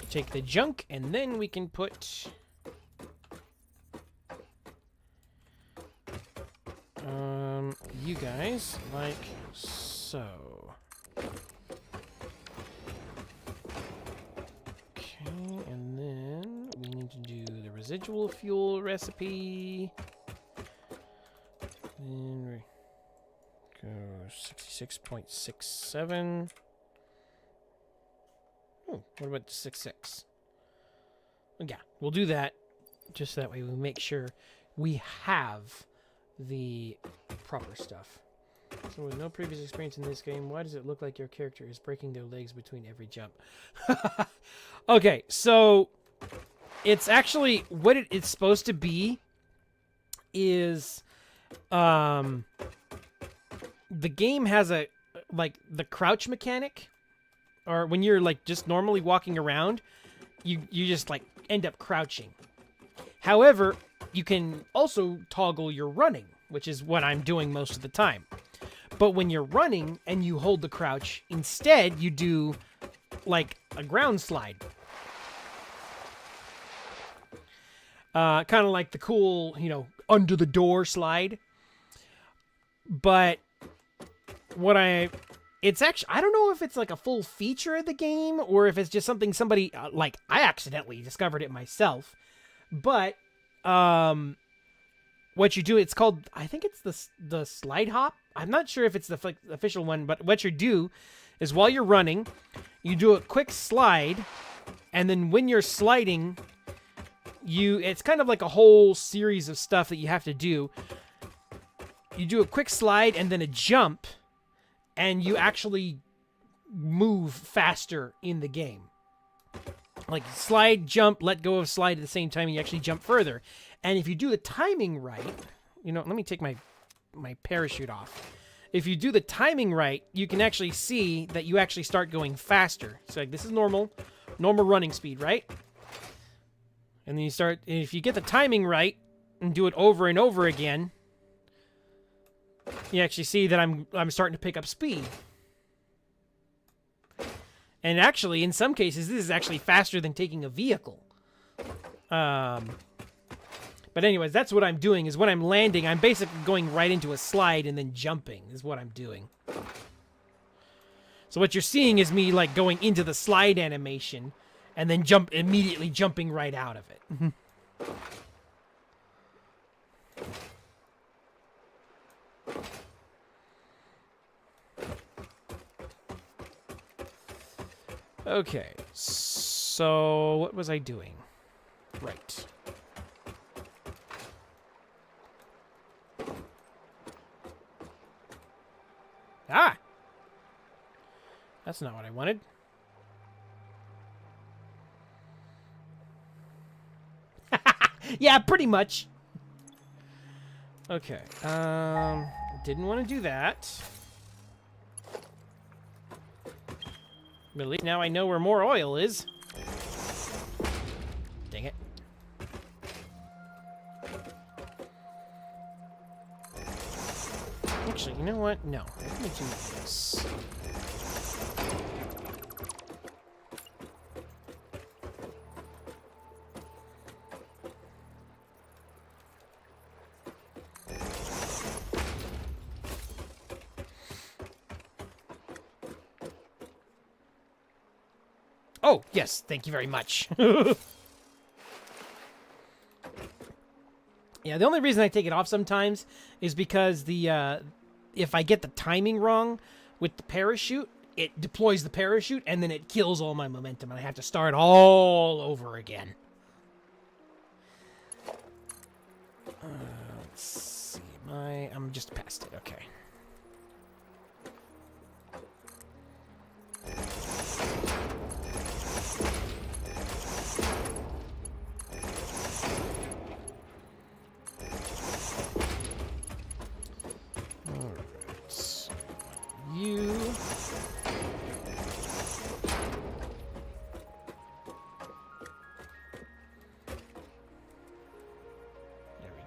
A: Take the junk, and then we can put you guys like so. Okay, and then we need to do the residual fuel recipe. Then we go 66.67. Oh, what about 66? Yeah, we'll do that. Just that way we make sure we have the proper stuff. So with no previous experience in this game, why does it look like your character is breaking their legs between every jump? Okay, so it's actually what it's supposed to be is the game has a like the crouch mechanic, or when you're like just normally walking around, you just like end up crouching. However, you can also toggle your running, which is what I'm doing most of the time. But when you're running and you hold the crouch, instead you do like a ground slide. Kind of like the cool, under the door slide. But it's actually, I don't know if it's like a full feature of the game or if it's just something somebody, I accidentally discovered it myself. But, what you do, it's called, I think it's the slide hop. I'm not sure if it's the official one, but what you do is while you're running, you do a quick slide, and then when you're sliding, it's kind of like a whole series of stuff that you have to do. You do a quick slide and then a jump, and you actually move faster in the game. Like slide, jump, let go of slide at the same time, and you actually jump further. And if you do the timing right, let me take my parachute off. If you do the timing right, you can actually see that you actually start going faster. So like, this is normal running speed, right? And then if you get the timing right and do it over and over again, you actually see that I'm starting to pick up speed. And actually, in some cases, this is actually faster than taking a vehicle. But anyways, that's what I'm doing, is when I'm landing, I'm basically going right into a slide and then jumping is what I'm doing. So what you're seeing is me like going into the slide animation and then immediately jumping right out of it. Okay, so what was I doing? Right. Ah! That's not what I wanted. Yeah, pretty much. Okay, didn't want to do that. But at least now I know where more oil is. Dang it. Actually, you know what? No. Let me do this. Oh, yes. Thank you very much. Yeah, the only reason I take it off sometimes is because if I get the timing wrong with the parachute, it deploys the parachute and then it kills all my momentum and I have to start all over again. Let's see. I'm just past it. Okay.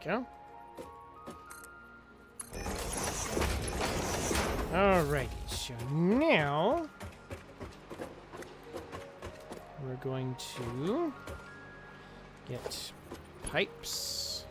A: Go. Alrighty, so now we're going to get pipes.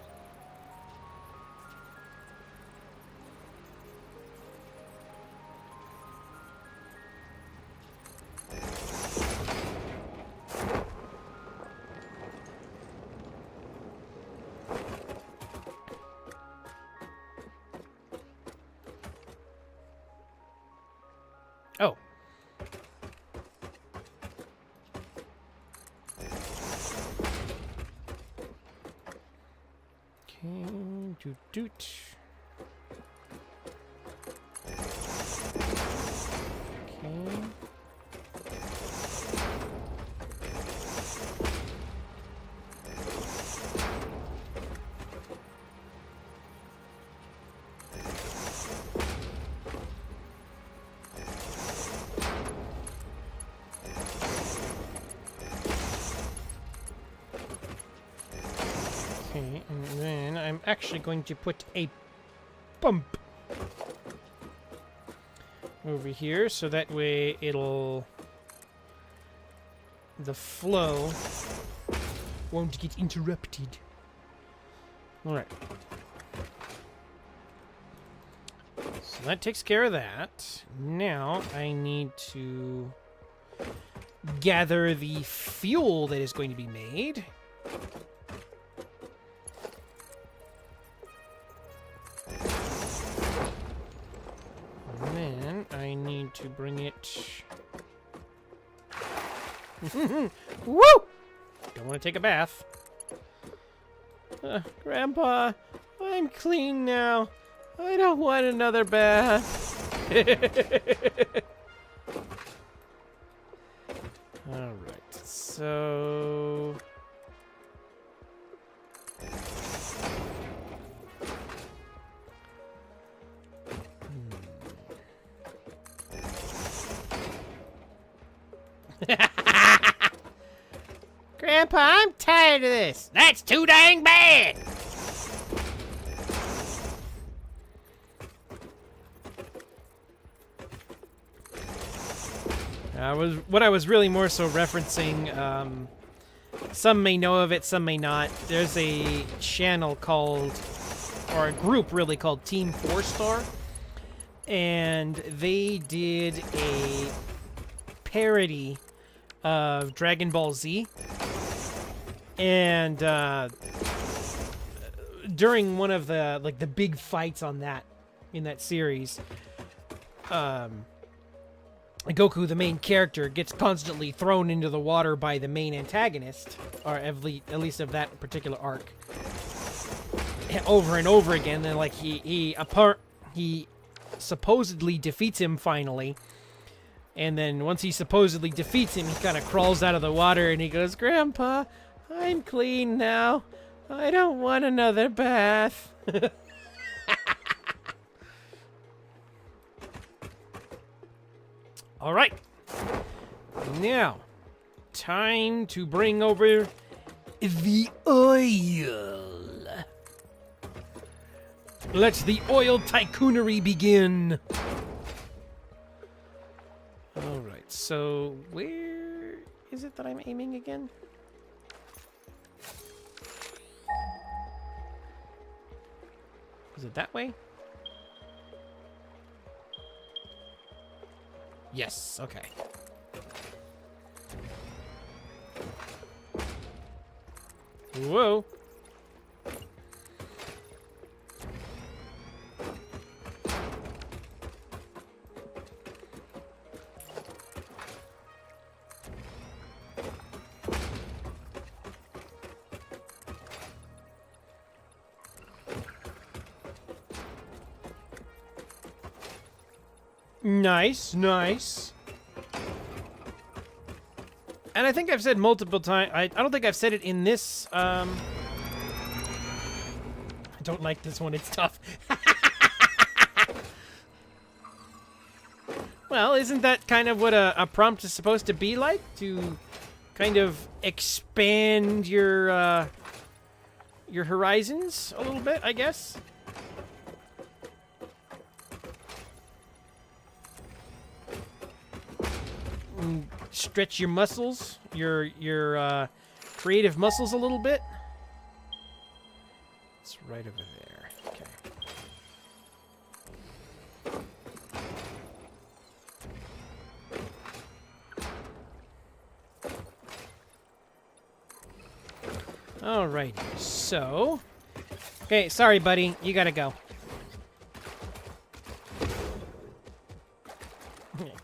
A: doot, doot. Okay. Okay, and then I'm actually going to put a bump over here, so that way the flow won't get interrupted. Alright. So that takes care of that. Now I need to gather the fuel that is going to be made. And then I need to bring it... Woo! Don't want to take a bath. Grandpa, I'm clean now. I don't want another bath. Alright, so... Grandpa, I'm tired of this. That's too dang bad. What I was really more so referencing, some may know of it, some may not. There's a channel called, or a group really called Team 4-Star, and they did a parody of Dragon Ball Z. And during one of the the big fights on in that series, Goku, the main character, gets constantly thrown into the water by the main antagonist, or at least of that particular arc, over and over again. Then like he supposedly defeats him finally. And then once he supposedly defeats him, he kind of crawls out of the water and he goes, "Grandpa, I'm clean now. I don't want another bath." All right. Now, time to bring over the oil. Let the oil tycoonery begin. All right. So, where is it that I'm aiming again? Is it that way? Yes, okay. Whoa. Nice, nice. And I think I've said multiple times, I don't think I've said it in this, I don't like this one, it's tough. Well, isn't that kind of what a prompt is supposed to be like? To kind of expand your horizons a little bit, I guess? Stretch your muscles, your creative muscles a little bit. It's right over there. Okay. Alrighty, so... Okay, sorry, buddy. You gotta go.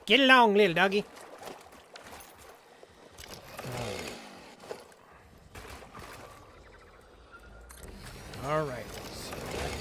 A: Get along, little doggy. Alright, so that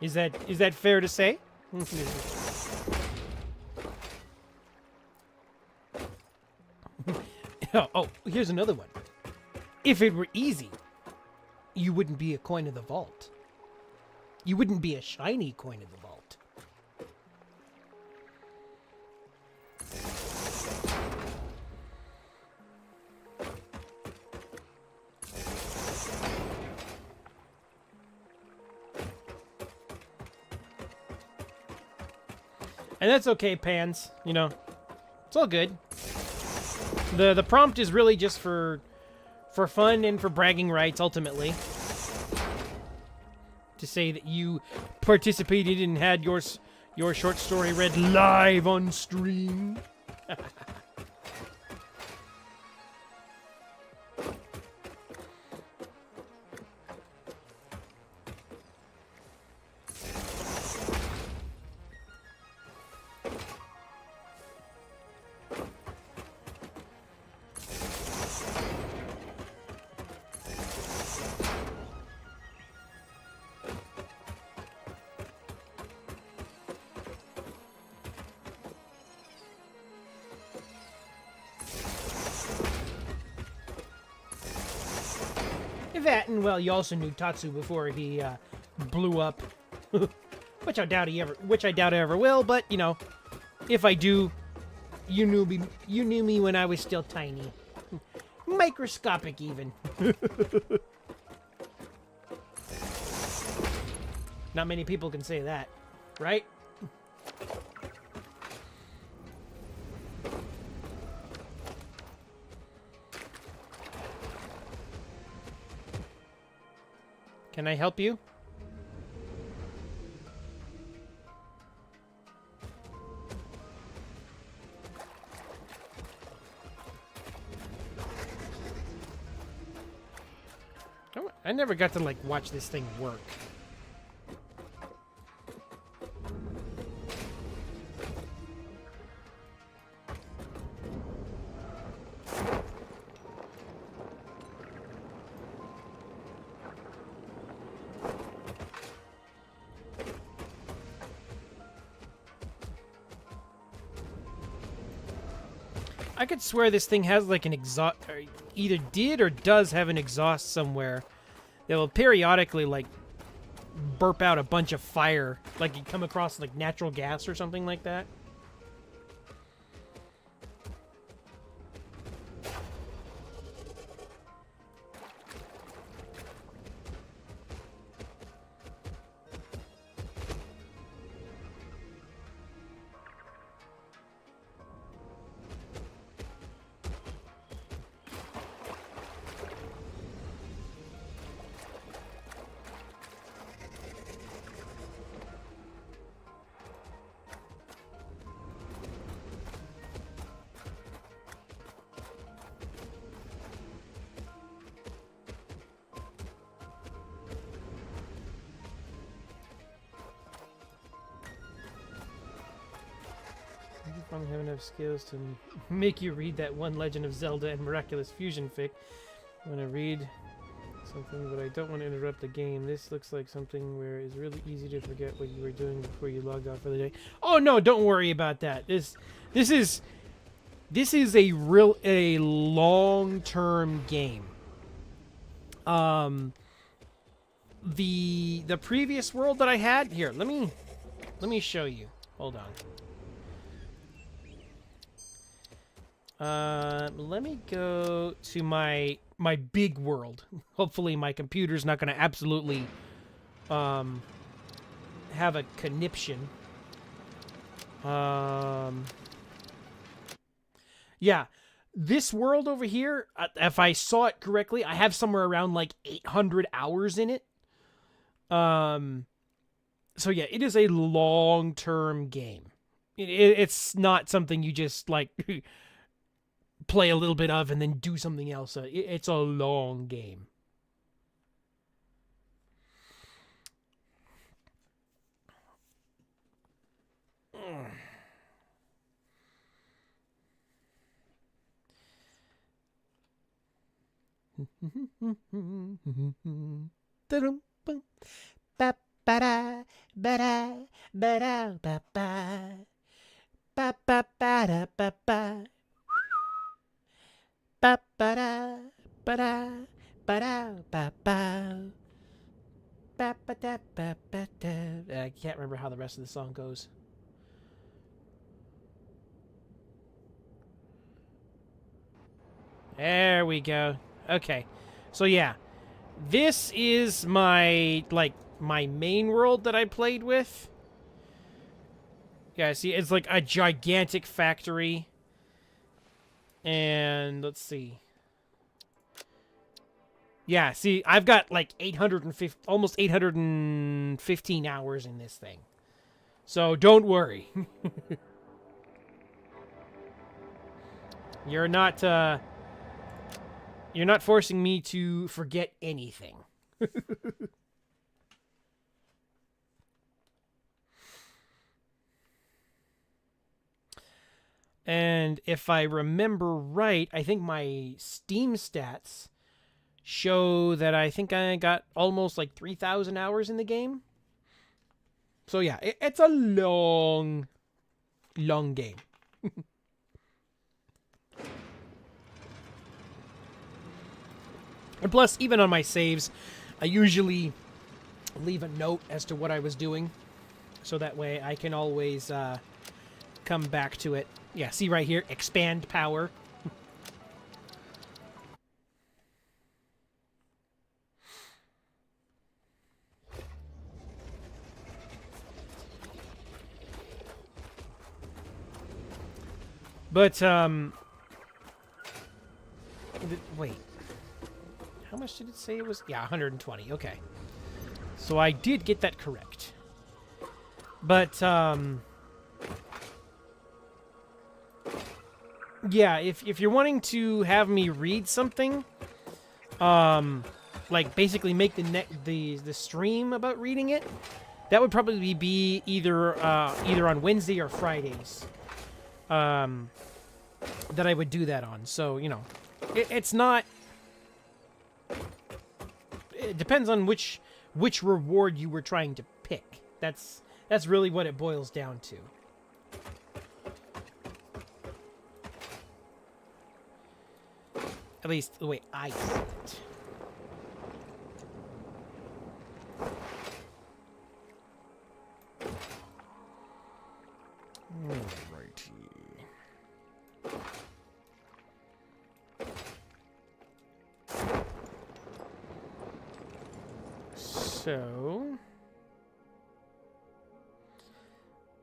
A: Is that fair to say? Oh, here's another one. If it were easy, you wouldn't be a coin of the vault. You wouldn't be a shiny coin of the vault. And that's okay, Pans. You know, it's all good. The prompt is really just for fun and for bragging rights, ultimately. To say that you participated and had your short story read live on stream. That, and well, you also knew Tatsu before he blew up, which I doubt I ever will. But you know, if I do, you knew me when I was still tiny, microscopic even. Not many people can say that, right? Can I help you? Oh, I never got to, like, watch this thing work. I could swear this thing has like an exhaust, or either did or does have an exhaust somewhere that will periodically like burp out a bunch of fire, like you come across like natural gas or something like that. I don't have enough skills to make you read that one Legend of Zelda and Miraculous Fusion fic. I want to read something, but I don't want to interrupt the game. This looks like something where it's really easy to forget what you were doing before you logged off for the day. Oh no, don't worry about that. This is a long-term game. The previous world that I had here, let me show you. Hold on. Let me go to my big world. Hopefully my computer's not going to absolutely have a conniption. Yeah, this world over here, if I saw it correctly, I have somewhere around like 800 hours in it. So yeah, it is a long-term game. It's not something you just like play a little bit of and then do something else. It's a long game.
B: Ba-dum-bum. Ba-ba-da, ba-da, ba-da, ba-ba. Ba-ba-ba-da, ba-ba. Ba-ba-da, ba-da, ba-da, ba-ba. Ba-ba-da, ba-ba-da. I can't remember how the rest of the song goes. There we go. Okay. So yeah. This is my main world that I played with. Yeah, see, it's like a gigantic factory. And let's see. Yeah, see, I've got like 850, almost 815 hours in this thing. So don't worry. You're not forcing me to forget anything. And if I remember right, I think my Steam stats show that I think I got almost like 3,000 hours in the game. So yeah, it's a long game. And plus, even on my saves, I usually leave a note as to what I was doing. So that way I can always come back to it. Yeah, see right here, expand power. But, wait. How much did it say it was? Yeah, 120. Okay. So I did get that correct. But, yeah, if you're wanting to have me read something, like basically make the stream about reading it, that would probably be either on Wednesday or Fridays. That I would do that on. So, you know, it's not... It depends on which reward you were trying to pick. That's really what it boils down to. At least the way I see it.
C: Alrighty.
A: So,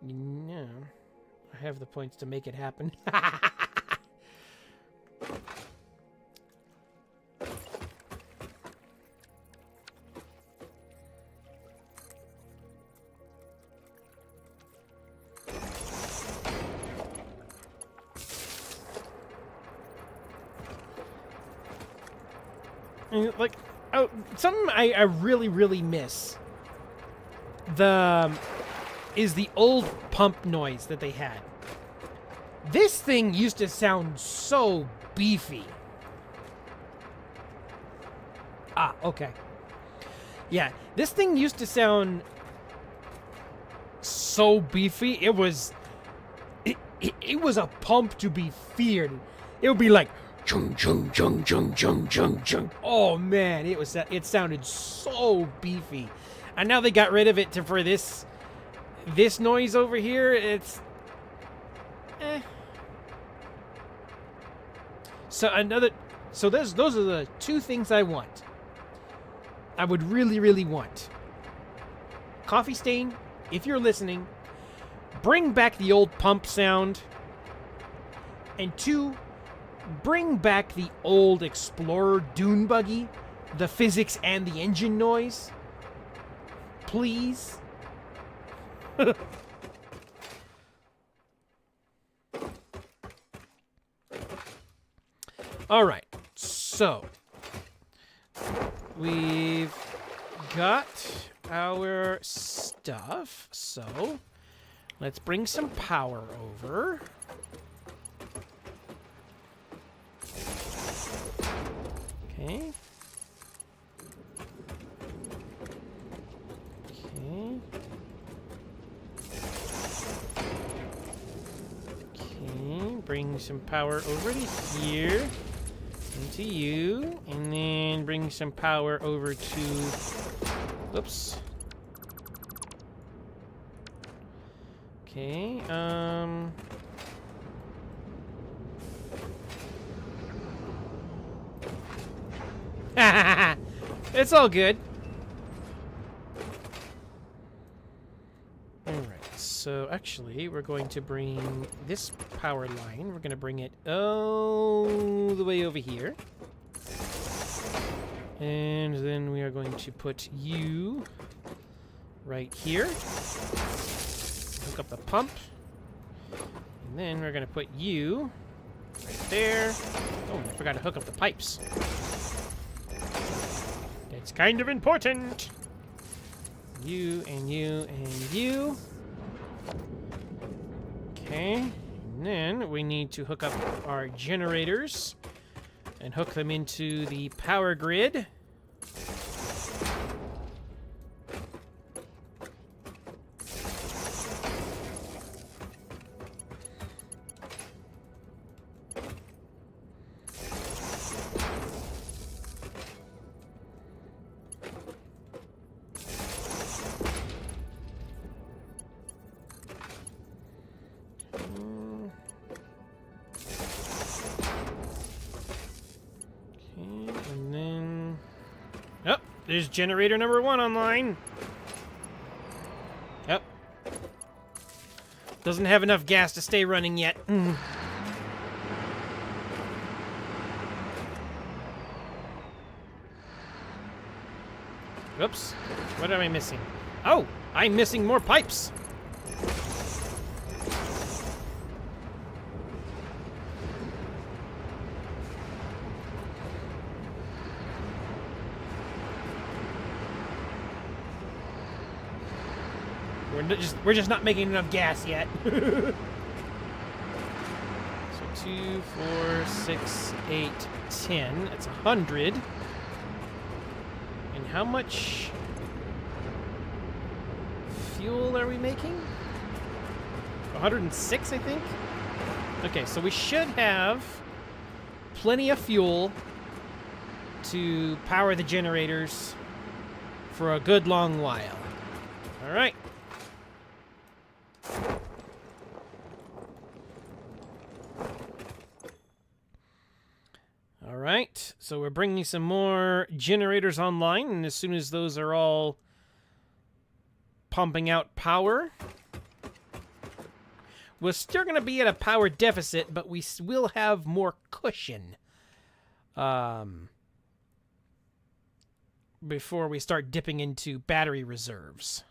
A: no, I have the points to make it happen. And, like, oh, something I really miss is the old pump noise that they had. This thing used to sound so beefy. Ah, okay. Yeah, this thing used to sound so beefy. It was a pump to be feared. It would be like chung chung chung chung chung chung chung. Oh man, it sounded so beefy. And now they got rid of it for this noise over here. It's So those are the two things I want. I would really want. Coffee Stain, if you're listening, bring back the old pump sound. And 2, bring back the old Explorer dune buggy, the physics and the engine noise. Please. All right. So, we've got our stuff. So, let's bring some power over.
B: Okay. Okay. Okay, bring some power over to here. Into you. And then bring some power over to... Oops. Okay, it's all good. Alright, so actually, we're going to bring this power line, we're going to bring it all the way over here. And then we are going to put you right here. Hook up the pump. And then we're going to put you right there. Oh, I forgot to hook up the pipes. It's kind of important. You and you and you. Okay. And then we need to hook up our generators and hook them into the power grid. And then... Oh, there's generator number 1 online. Yep. Doesn't have enough gas to stay running yet. Oops. What am I missing? Oh, I'm missing more pipes. We're just not making enough gas yet. So 2, 4, 6, 8, 10. That's 100. And how much fuel are we making? 106, I think. Okay, so we should have plenty of fuel to power the generators for a good long while. All right. Alright, so we're bringing some more generators online, and as soon as those are all pumping out power, we're still going to be at a power deficit, but we will have more cushion before we start dipping into battery reserves.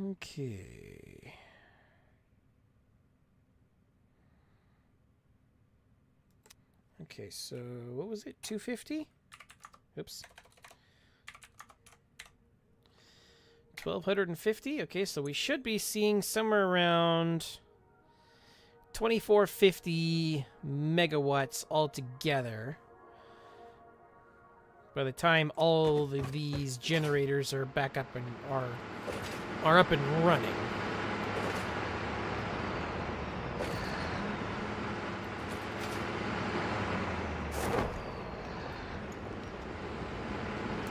B: Okay. Okay, so what was it? 250? Oops. 1250. Okay, so we should be seeing somewhere around 2450 megawatts altogether by the time all of these generators are back up and are up and running.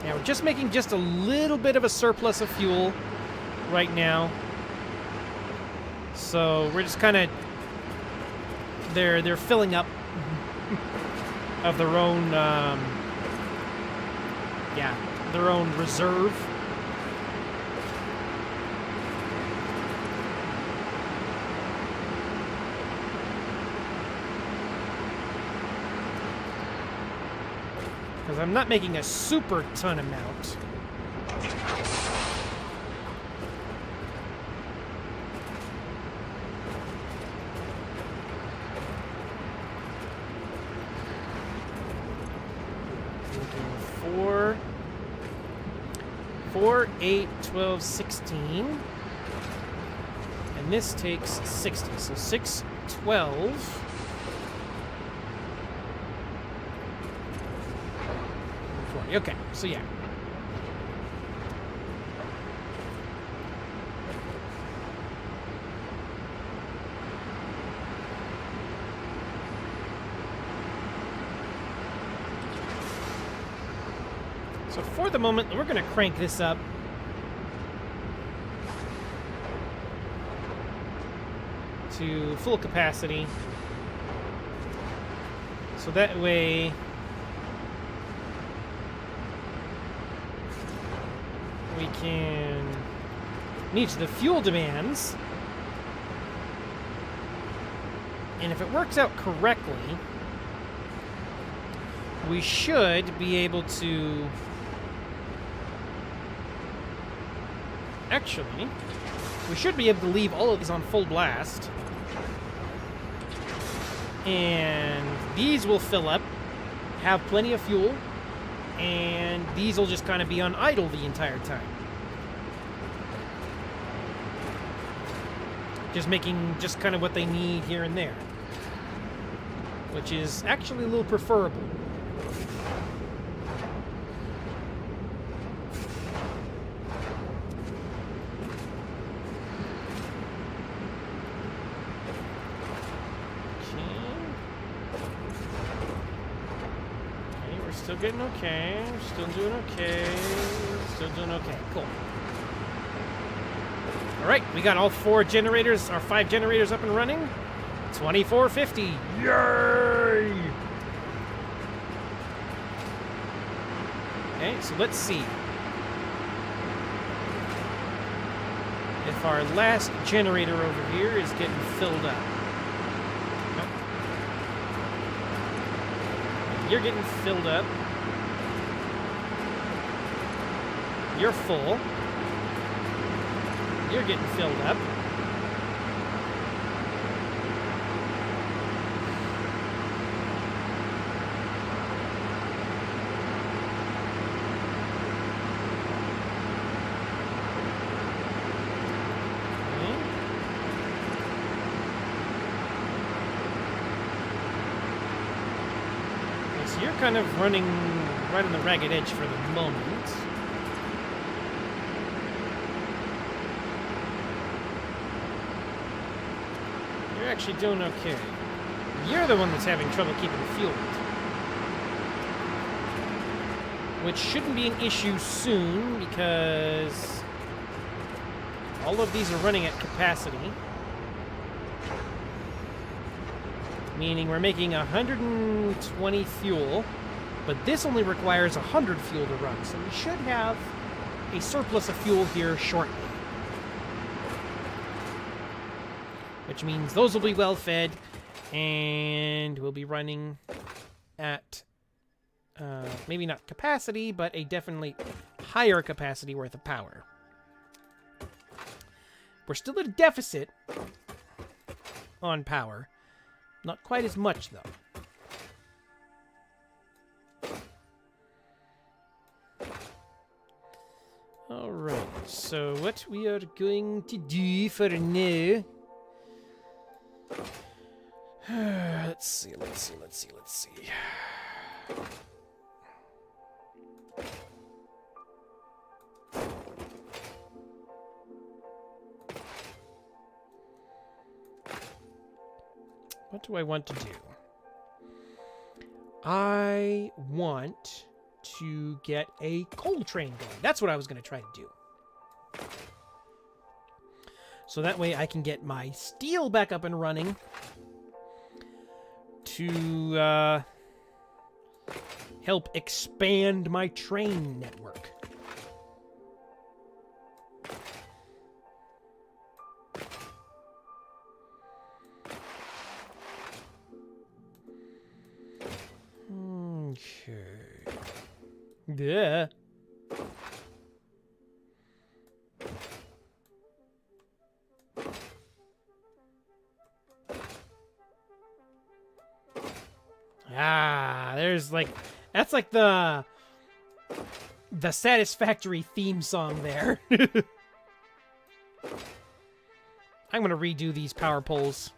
B: Now we're just making just a little bit of a surplus of fuel right now. So we're just kind of they're filling up of their own their own reserve. Because I'm not making a super ton amount. 4, 8, 12, 16. And this takes 60. So 6, 12. 40. Okay, so yeah. So for the moment, we're going to crank this up to full capacity. So that way we can meet the fuel demands. And if it works out correctly, we should be able to... Actually, we should be able to leave all of these on full blast. And these will fill up, have plenty of fuel, and these will just kind of be on idle the entire time. Just making just kind of what they need here and there. Which is actually a little preferable. Still getting okay. Still doing okay. Still doing okay. Cool. All right, we got all 4 generators, our 5 generators up and running. 2450. Yay! Okay, so let's see if our last generator over here is getting filled up. You're getting filled up. You're full. You're getting filled up. So you're kind of running right on the ragged edge for the moment. You're actually doing okay. You're the one that's having trouble keeping fueled. Which shouldn't be an issue soon because all of these are running at capacity. Meaning we're making 120 fuel, but this only requires 100 fuel to run, so we should have a surplus of fuel here shortly. Which means those will be well fed, and we'll be running at maybe not capacity, but a definitely higher capacity worth of power. We're still at a deficit on power. Not quite as much, though. Alright, so what we are going to do for now... let's see. What do I want to do? I want to get a coal train going. That's what I was going to try to do. So that way I can get my steel back up and running to help expand my train network. Okay. Yeah. Ah, there's like... That's like the the Satisfactory theme song there. I'm gonna redo these power poles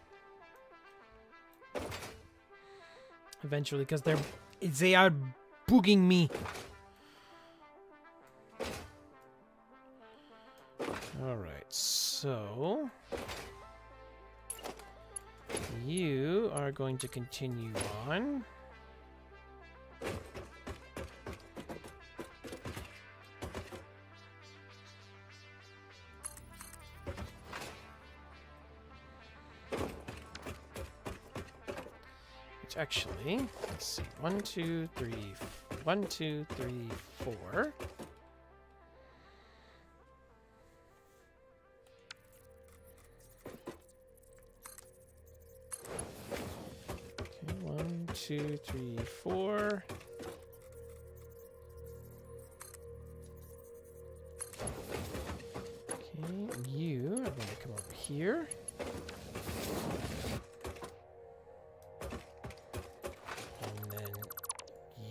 B: eventually because they are bugging me. All right, so you are going to continue on. Actually, let's see. 1, 2, 3, 1, 2, 3, 4. Okay, 1, 2, 3, 4. Okay, you are going to come over here.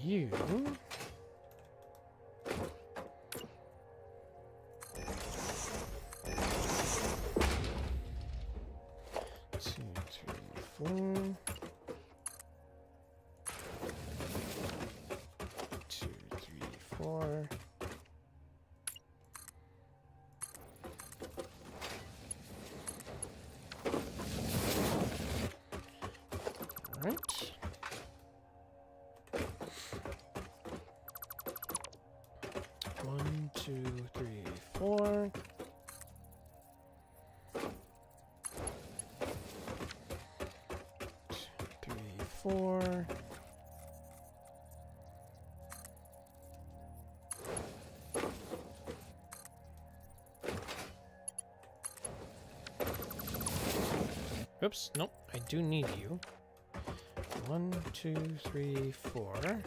B: You 2, 3, 4. 2, 3, 4. All right. 1, 2, 3, 4. 2, 3, 4. Oops, nope, I do need you. 1, 2, 3, 4.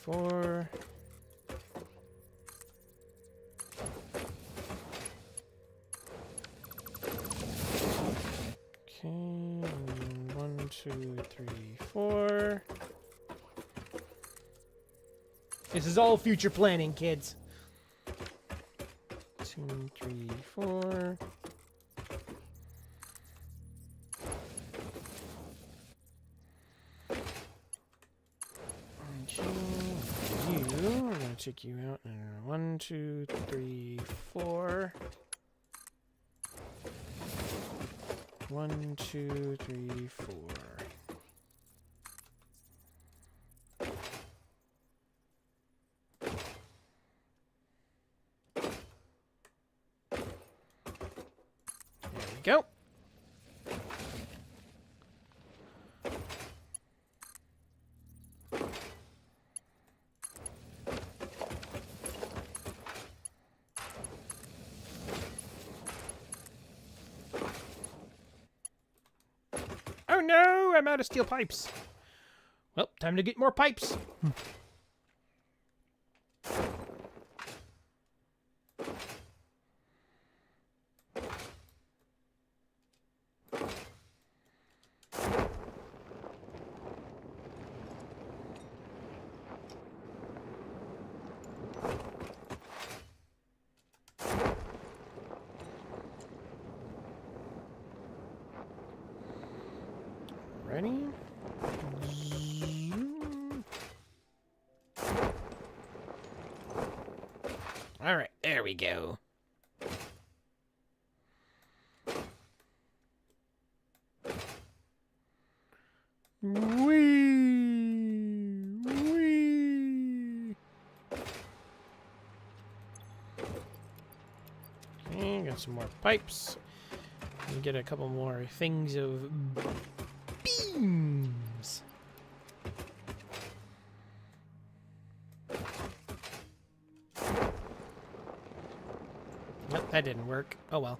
B: 4. Okay, 1, 2, 3, 4. This is all future planning, kids. 2, 3, 4. Check you out. 1, 2, 3, 4. 1, 2, 3, 4. There we go. Oh no, I'm out of steel pipes. Well, time to get more pipes. Ready? All right, there we go. Wee! Okay, got some more pipes. We get a couple more things of beams. Nope, that didn't work. Oh well.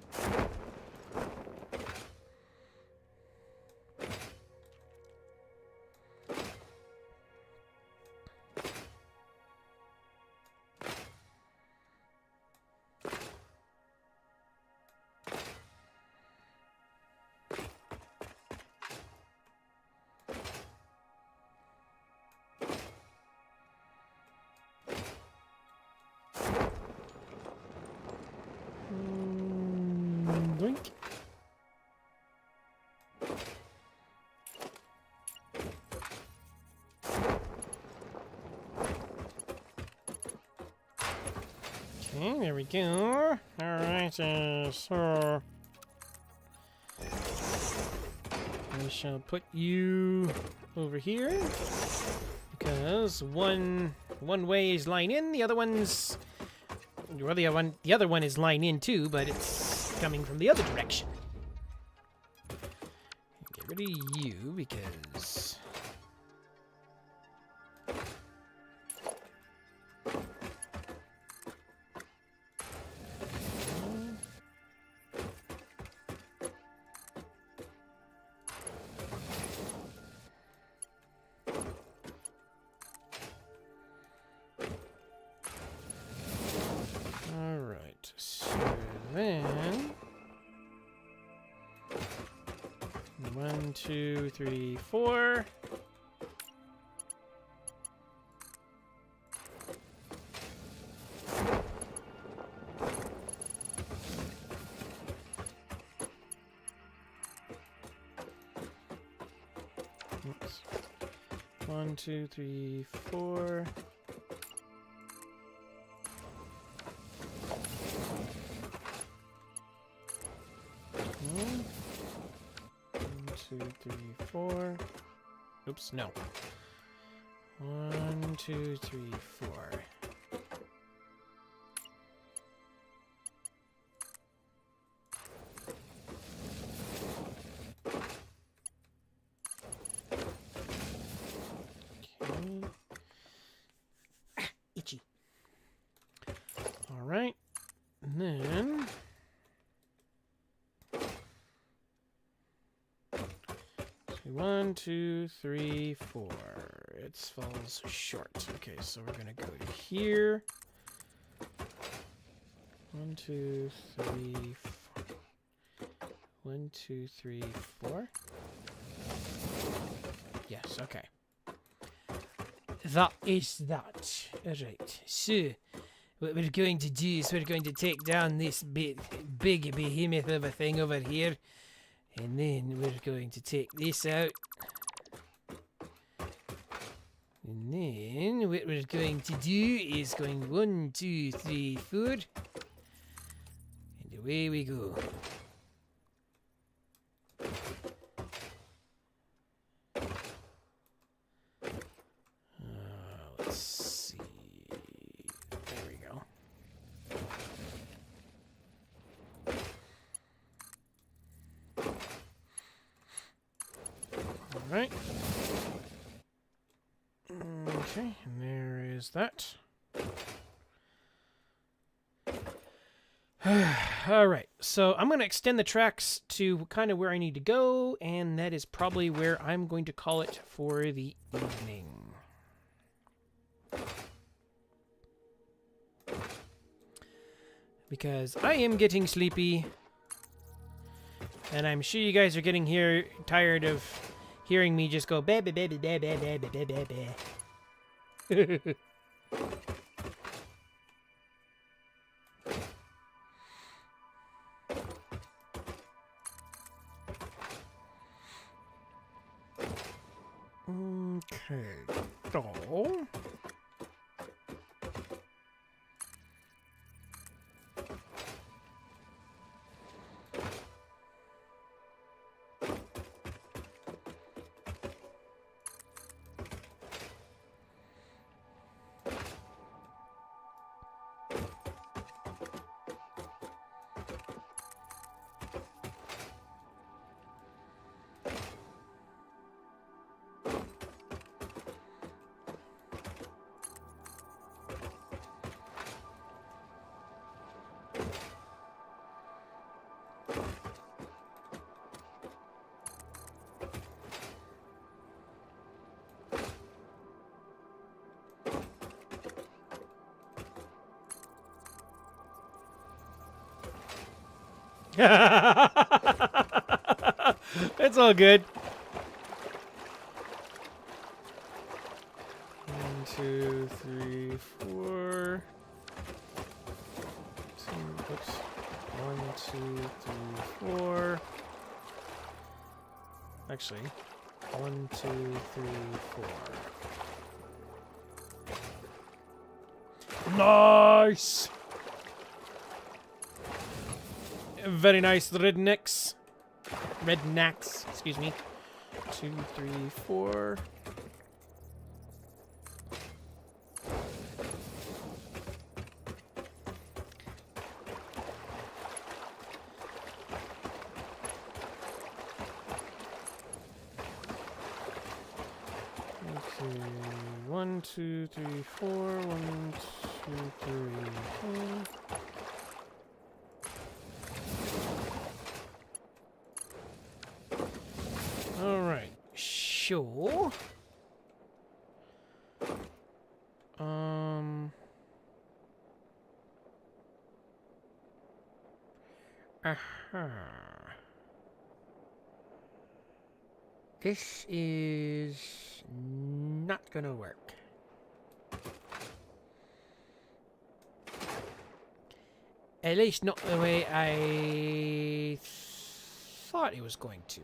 B: Doink. Okay, there we go. Alright, so I shall put you over here because one way is line in, the other one's well, the other one is line in too, but it's coming from the other direction. Get rid of you because so then 1, 2, 3, 4. Oops. 1, 2, 3, 4. One, 2, 3, 4. Oops, no. 1, 2, 3, 4. Okay. Ah, itchy. All right. And then 1, 2, 3, 4. It falls short. Okay, so we're gonna go to here. 1, 2, 3, 4. 1, 2, 3, 4. Yes, okay. That is that. Alright, so what we're going to do is we're going to take down this big behemoth of a thing over here. And then we're going to take this out. And then what we're going to do is going 1, 2, 3, 4. And away we go. Let's see. There we go. Right. Okay, and there is that. Alright, so I'm going to extend the tracks to kind of where I need to go, and that is probably where I'm going to call it for the evening. Because I am getting sleepy, and I'm sure you guys are getting here tired of hearing me just go ba ba ba ba ba ba ba ba ba ba. Okay, so it's all good. 1, 2, 3, 4. Oops. 1, 2, 3, 4. Actually, 1, 2, 3, 4.
A: Nice!
B: Very nice, rednecks. Rednecks, excuse me. 2, 3, 4. Okay, 1, 2, 3, 4. 1, 2, 3, 4. Alright, sure. Aha. This is not gonna work. At least not the way I thought it was going to.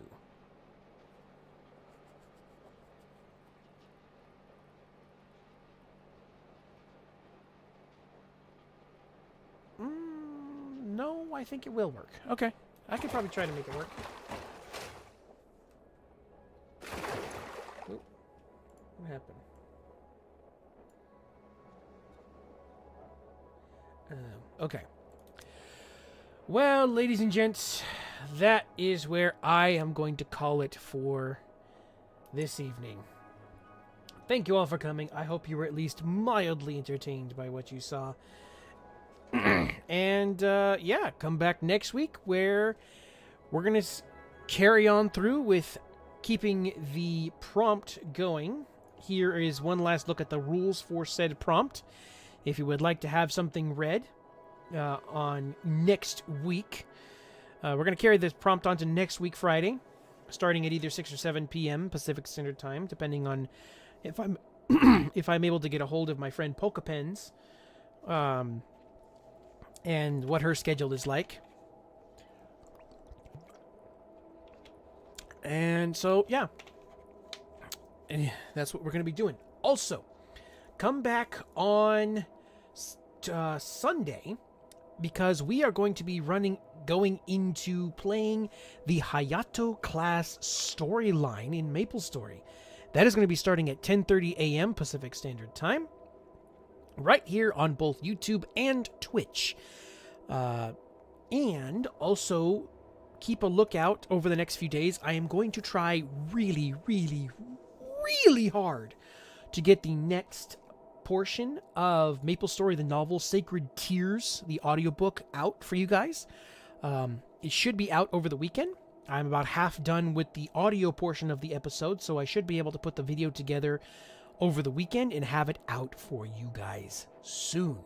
B: No, I think it will work. Okay. I could probably try to make it work. Oop. What happened? Okay. Well, ladies and gents, that is where I am going to call it for this evening. Thank you all for coming. I hope you were at least mildly entertained by what you saw. And, yeah, come back next week where we're going to carry on through with keeping the prompt going. Here is one last look at the rules for said prompt. If you would like to have something read on next week, we're going to carry this prompt on to next week, Friday, starting at either 6 or 7 p.m. Pacific Standard Time, depending on if I'm if I'm able to get a hold of my friend Polkapens. And what her schedule is like. And so, yeah. And that's what we're going to be doing. Also, come back on Sunday, because we are going to be going into playing the Hayato class storyline in MapleStory. That is going to be starting at 10:30 a.m. Pacific Standard Time. Right here on both YouTube and Twitch. And also, keep a lookout over the next few days. I am going to try really, really, really hard to get the next portion of MapleStory, the novel Sacred Tears, the audiobook, out for you guys. It should be out over the weekend. I'm about half done with the audio portion of the episode, so I should be able to put the video together over the weekend and have it out for you guys soon.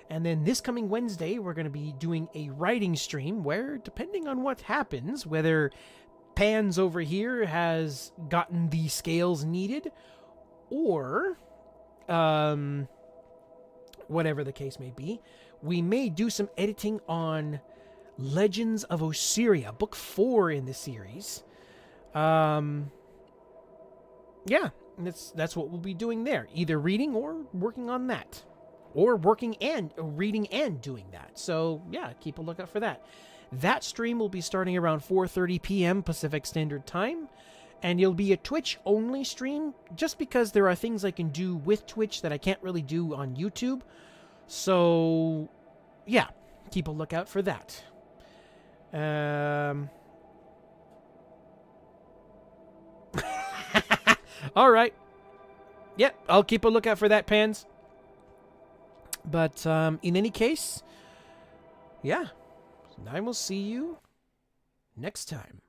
B: And then this coming Wednesday, we're going to be doing a writing stream where, depending on what happens, whether Pans over here has gotten the scales needed, or whatever the case may be, we may do some editing on Legends of Osiria, book 4 in the series. Yeah. That's what we'll be doing there. Either reading or working on that. Or reading and doing that. So, yeah, keep a lookout for that. That stream will be starting around 4:30 p.m. Pacific Standard Time. And it'll be a Twitch-only stream, just because there are things I can do with Twitch that I can't really do on YouTube. So, yeah, keep a lookout for that. All right. Yep, I'll keep a lookout for that, Pans. But in any case, yeah, I will see you next time.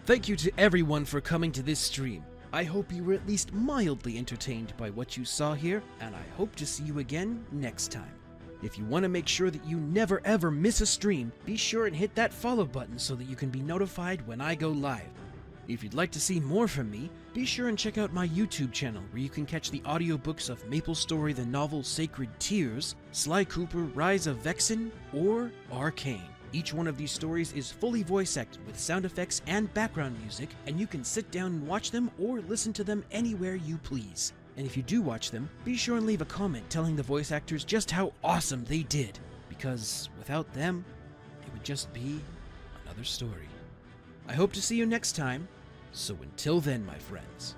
A: Thank you to everyone for coming to this stream. I hope you were at least mildly entertained by what you saw here, and I hope to see you again next time. If you want to make sure that you never ever miss a stream, be sure and hit that follow button so that you can be notified when I go live. If you'd like to see more from me, be sure and check out my YouTube channel where you can catch the audiobooks of MapleStory the novel Sacred Tears, Sly Cooper Rise of Vexen, or Arcane. Each one of these stories is fully voice acted with sound effects and background music, and you can sit down and watch them or listen to them anywhere you please. And if you do watch them, be sure and leave a comment telling the voice actors just how awesome they did, because without them, it would just be another story. I hope to see you next time, so until then, my friends.